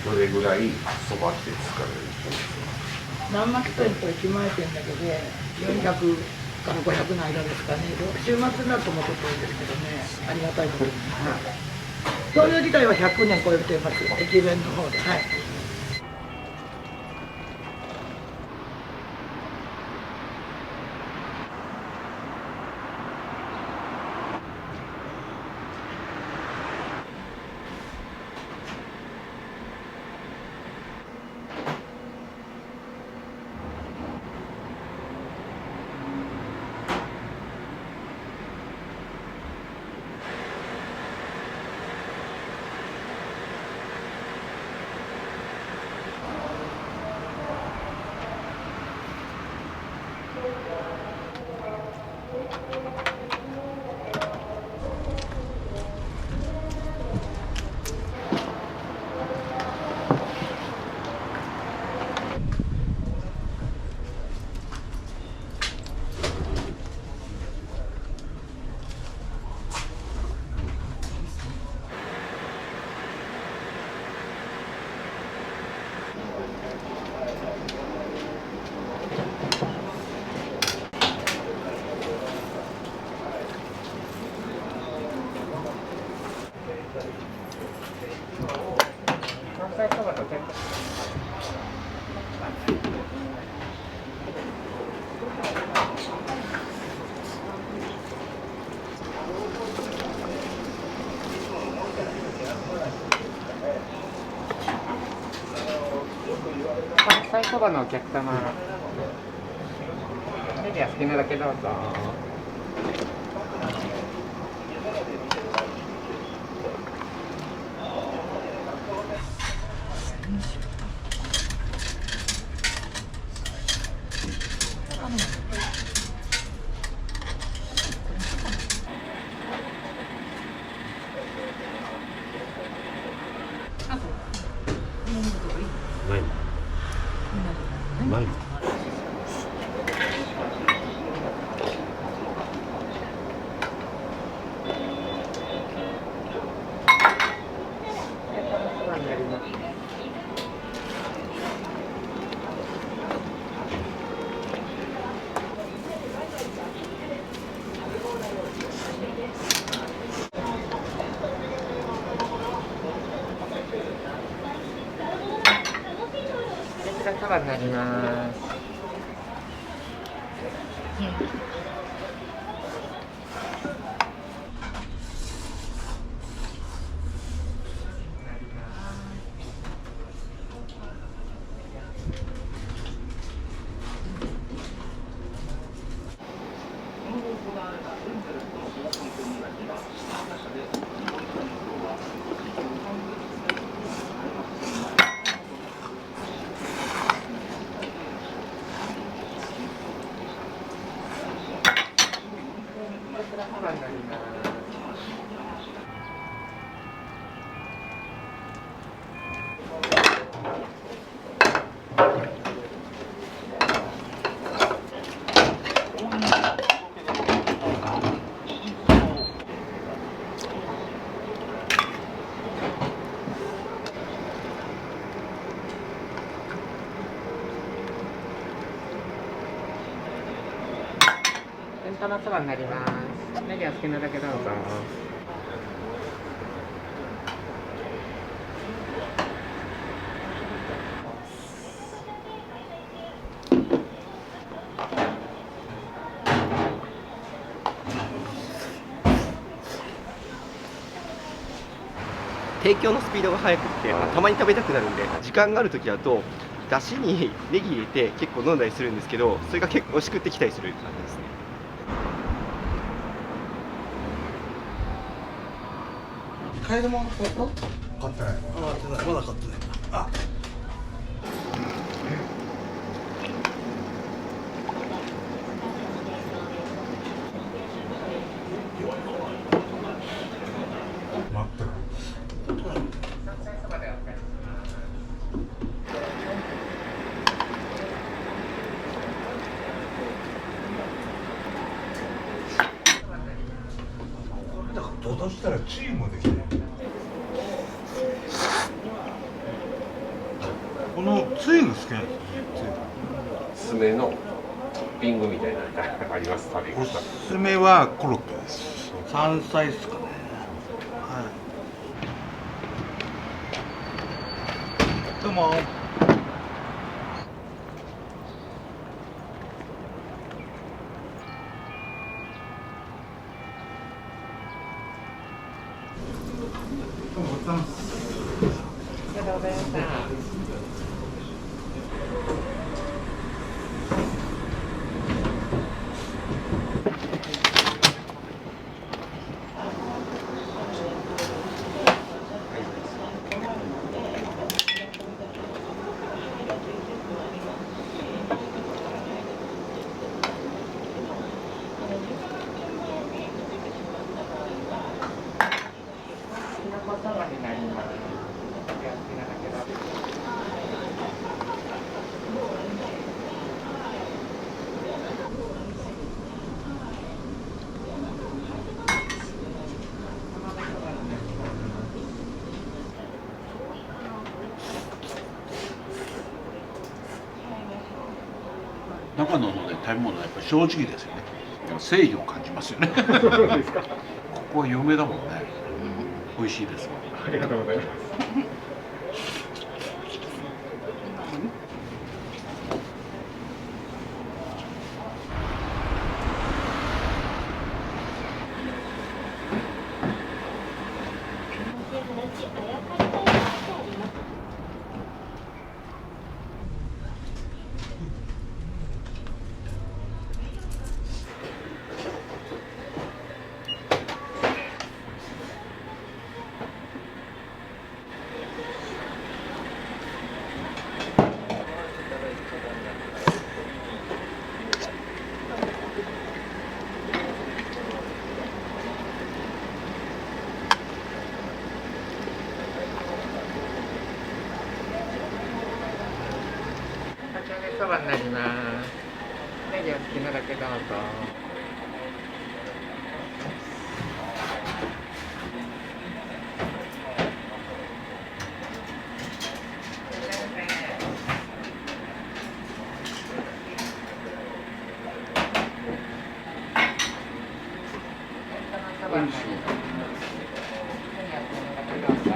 どれぐらいそばって疲れる人ですか？何町店と駅前店だけで400から500の間ですかね。週末になるともうちょっと多いですけどね。ありがたいことに。創業自体は100年超えてます。駅弁の方で。はい。関西そばのお客様、メディア好きなだけどうぞ。ない。そばになります。天ぷらそばになります。ネギは好きなだけどうぞ。提供のスピードが速くってたまに食べたくなるんで、時間がある時だとだしにネギ入れて結構飲んだりするんですけど、それが結構美味しくってきたりする感じですね。買えるもの買った？買ってない。まだ買ってない。まだ買ってない。あ。したらチームできる。このつゆが好きなんですよね。おすすめのトッピングみたいなのあります？食べおすすめはコロッケです。山菜ですかね。はい。どうも。ありがとうございました。長野のね食べ物はやっぱり正直ですよね。誠意を感じますよね。ここは有名だもんね。美味しいです。ありがとうございます。そばになります。ネギお好きなだけどうぞ。そばになります。ネギお好きなだけどうぞ。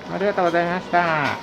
ありがとうございました。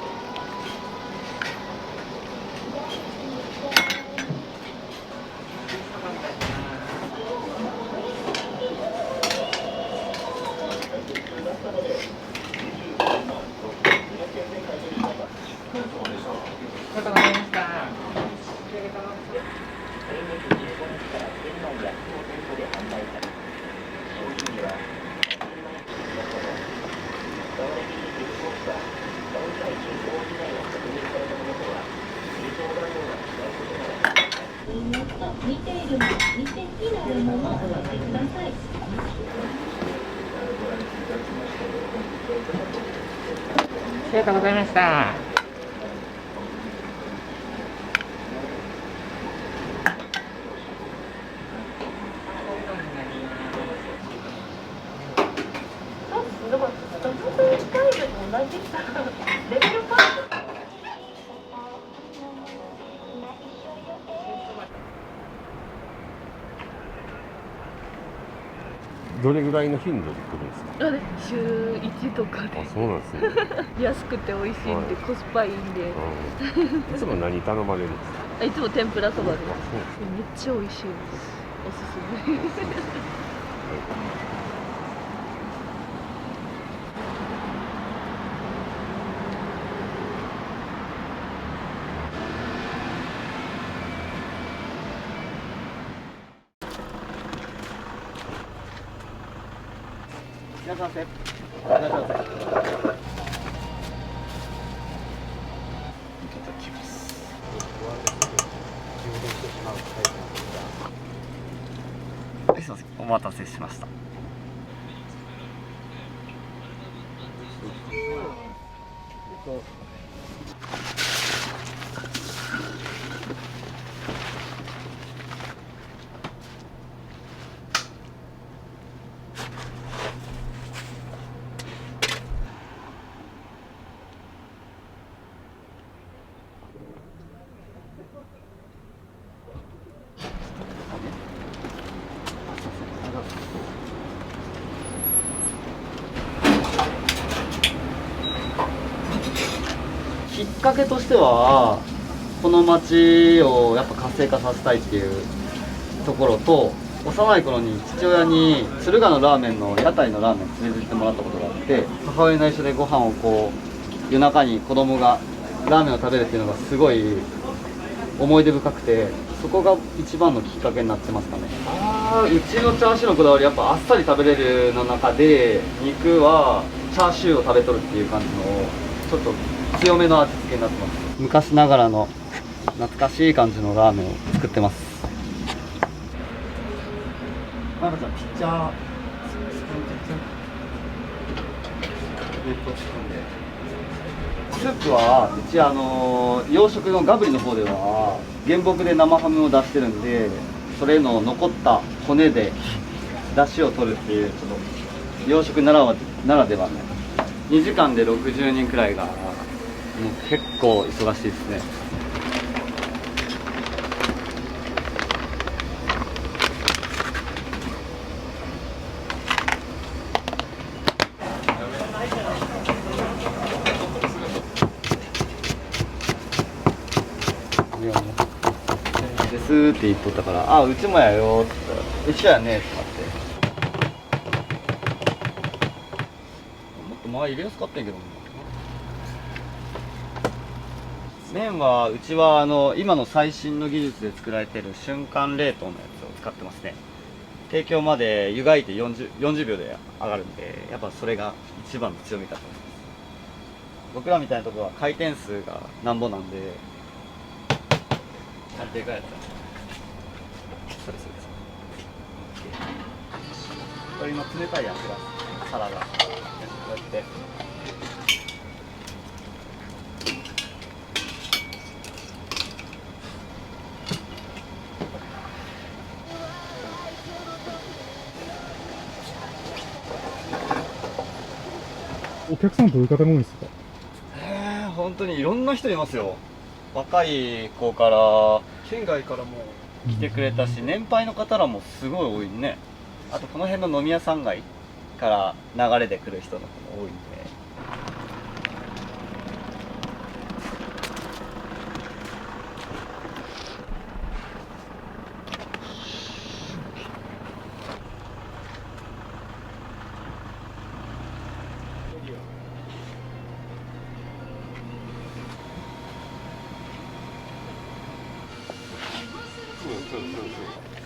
似ているもの、似ていないものをお寄せください。ありがとうございました。じさレベル5。どれぐらいの頻度で来るんですか？あれ週1とかで。あ、そうなんですね。安くて美味しいんで、コスパいいんで。いつも何頼まれるんですか？いつも天ぷらそばです。めっちゃ美味しいです。おすすめ。いらっしゃいませ。いらっしゃいませ。いただきます。はい、すみません。お待たせしました。きっかけとしてはこの町をやっぱ活性化させたいっていうところと、幼い頃に父親に敦賀のラーメンの屋台のラーメン連れてってもらったことがあって、母親の一緒でご飯をこう夜中に子供がラーメンを食べるっていうのがすごい思い出深くて、そこが一番のきっかけになってますかね。うちのチャーシューのこだわりやっぱあっさり食べれるの中で、肉はチャーシューを食べとるっていう感じのちょっと強めの味付けになってます。昔ながらの懐かしい感じのラーメンを作ってます。まなちゃん、ピッチャースープはうち養殖のガブリの方では原木で生ハムを出してるんで、それの残った骨で出汁を取るっていう、ちょっと養殖ならではね。2時間で60人くらいがもう結構忙しいですね。ですって言っとったから「あ、うちもやよ」って言ったら「一緒やね」ってなって、もっと前入れやすかったんやけどね。麺はうちは今の最新の技術で作られている瞬間冷凍のやつを使ってますね。提供まで湯がいて40秒で上がるんで、やっぱそれが一番の強みかと思います。僕らみたいなところは回転数がなんぼなんで、でかいやつだ。それこれ今冷たいやつがサラダこうやってお客さんどういう方が多いですか？本当にいろんな人いますよ。若い子から県外からも来てくれたし、年配の方らもすごい多いね。あとこの辺の飲み屋さん街から流れで来る人の子も多いんで。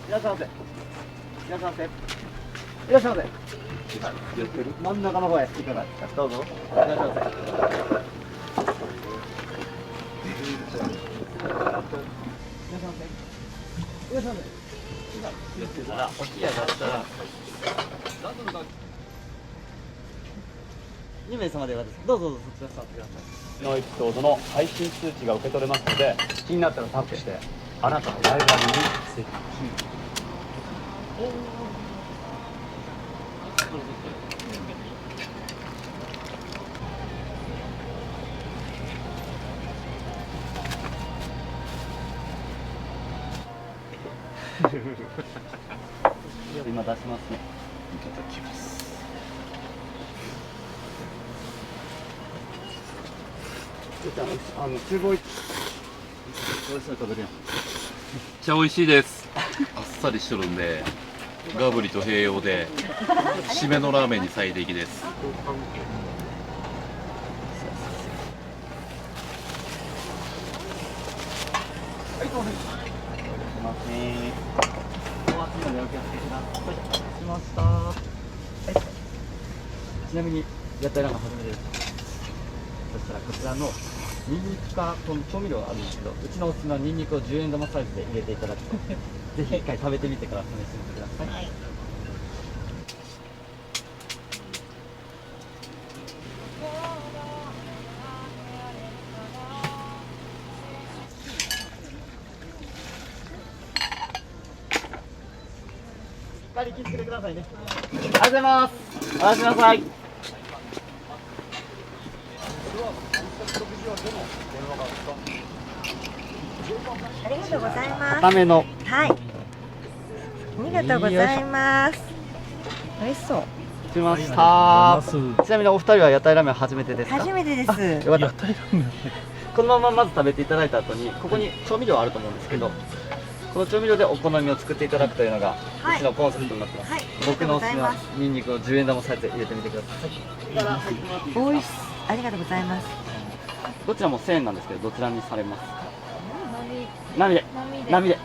いらっしゃいませ。いらっしゃいませ。いらっしゃいませ。真ん中の方へいかがですか。どうぞ。いらっしゃいませ。いらっしゃいませ。いらっしゃいませ。言ってたら、お冷や出したら。2名様ではです。どうぞどうぞそちら座ってください。のエピソードの配信通知が受け取れますので、気になったらタップしてあなたのライブラリに設置。今出しますね。いただきます。すごい。美味しそうに食べるやん。めっちゃ美味しいです。あっさりしとるんで、ガブリと併用で、締めのラーメンに最適です。すいません。お熱いのでお気をつけください。しました。ちなみに屋台ラーメン初めてです。そしたらこちらのニンニクかこの調味料があるんですけど、うちのおすすめはニンニクを10円玉サイズで入れていただくと、ぜひ一回食べてみてから試してみてください。はい。しっかり気付けてくださいね。ありがとうございます。おやすみなさい。ありがとうございます。固めの。はい。ありがとうございます。美味しそう。来ました。ちなみにお二人は屋台ラーメン初めてですか？初めてです。よかった。このまままず食べていただいた後に、ここに調味料あると思うんですけど、この調味料でお好みを作っていただくというのが、はい、うちのコンセプトになってます。はい、僕のおすすめはニンニクを10円玉サイズで入れてみてください。おいしい。ありがとうございます。どちらも1000円なんですけど、どちらにされますか？波で。波で。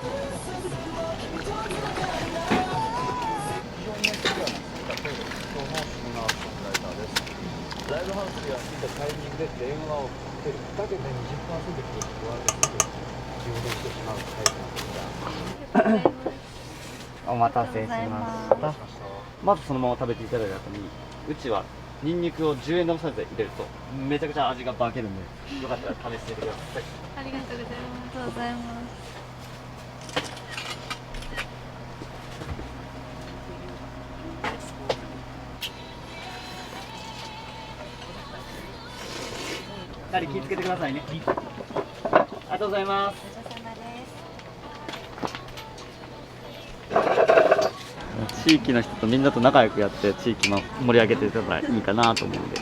ライブハウスがついたタイミングで電話をかける。だけで20%に加わると充電してしまうタイプなんですが。お待たせしました。まずそのまま食べていただいた後に、うちはニンニクを10円玉サイズで入れるとめちゃくちゃ味が化けるんで、よかったら試してみてください。ありがとうございます。ありがとうございます。しっかり気をつけてくださいね。ありがとうございます。地域の人とみんなと仲良くやって地域も盛り上げていけたらいいかなと思うんで。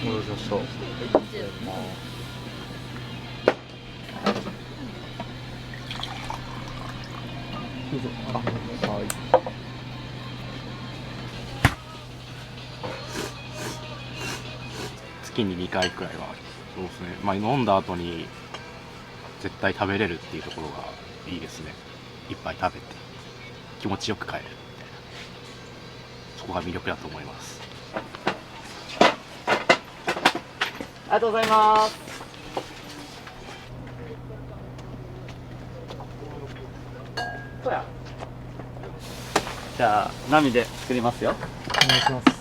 良さそう。はい。月に2回くらいはそうですね。まあ飲んだ後に絶対食べれるっていうところがいいですね。いっぱい食べて気持ちよく帰れるみたいな、そこが魅力だと思います。ありがとうございます。そうや。じゃあ波で作りますよ。お願いします。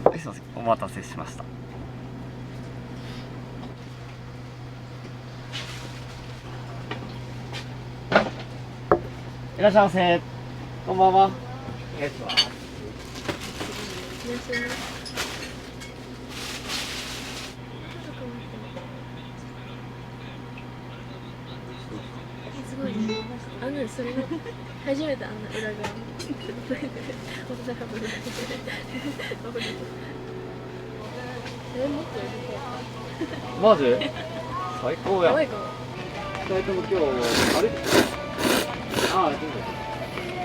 はい、すいません。お待たせしました。いらっしゃいませ。こんばんは。お願いします。いらっしゃいませ。すごいね。それ初めてあんな裏側もっとマジ？最高や。やばいかも。二人とも今日あれ？ああ、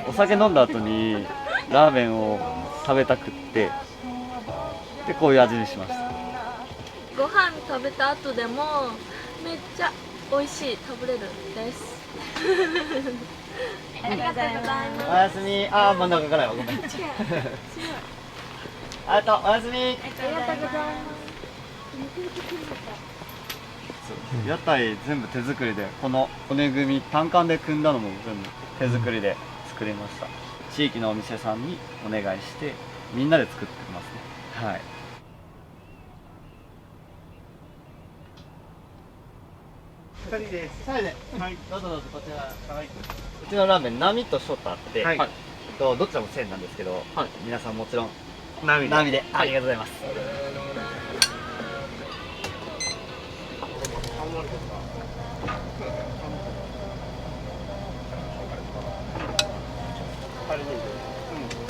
お酒飲んだ後にラーメンを食べたくってでこういう味にしました。ご飯食べた後でもめっちゃ美味しい食べれるです。ありがとうございます。おやすみ。ああ、真ん中からよ。ごめん。ありがとう、おやすみ。ありがとうございます。屋台全部手作りで、この骨組み単管で組んだのも全部手作りで作りました。地域のお店さんにお願いしてみんなで作ってますね。はい。2人です。2人で、はい、どうぞどうぞこちら。はい、うちのラーメン並とショとあって、はい、どちらも1000なんですけど、はい、皆さんもちろん並で、ありがとうございます。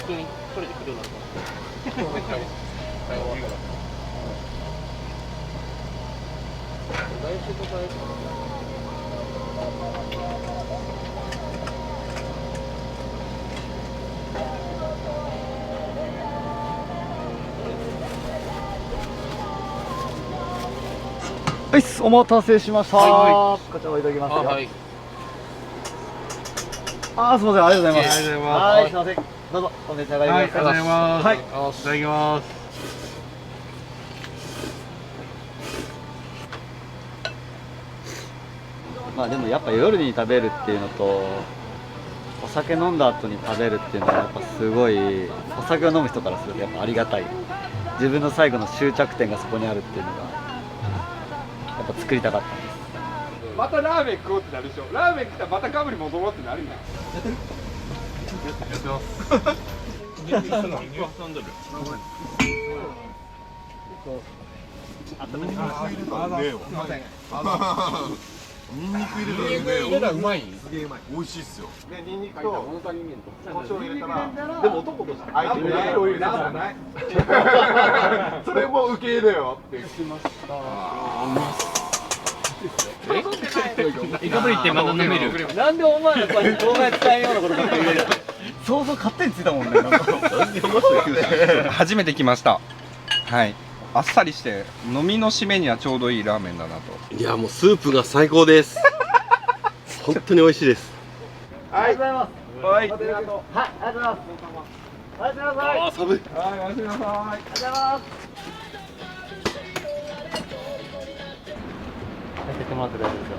普通に一人で来るようになるはい、お待たせしました。こちらをいただきますよ。はい。あ、すみません、ありがとうございます。はい、すみません。どうぞお召し上がりください。ありがとうございます。はい、いただきます。まあでもやっぱ夜に食べるっていうのとお酒飲んだ後に食べるっていうのはやっぱすごいお酒を飲む人からするとやっぱありがたい。自分の最後の終着点がそこにあるっていうのがやっぱ作りたかったんです。またラーメン食おうってなるでしょ。ラーメン食ったらまたカブに戻ろうってなるんや。やってます。ニンニク入れたらうまい。すげえうまい。美味しいっすよ。でニンニクと胡椒入れたら、でも男として相手に入れたらない。それも受け入れよって聞きました。イカブリってまだ飲める。なんでお前らこうやって動画使えんようなことばっかり言うの。想像勝手についたもんね。初めて来ました。はい。あっさりして飲みの締めにはちょうどいいラーメンだなと。いやもうスープが最高です。本当に美味しいです。ありがとうございます。はい。ありがとうございます。はい、ありがとうございます。おやすみなさい。あー寒い。はい、おやすみなさい。ありがとうございます。開けてもらって大丈夫ですよ。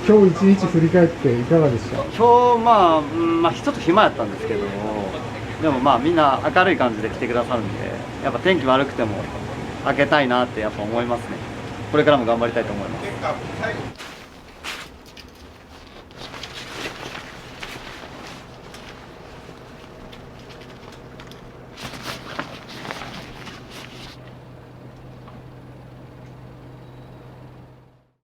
今日一日振り返っていかがでした？今日ちょっと暇やったんですけども、でもまあみんな明るい感じで来てくださるんで、やっぱ天気悪くても開けたいなってやっぱ思いますね。これからも頑張りたいと思います。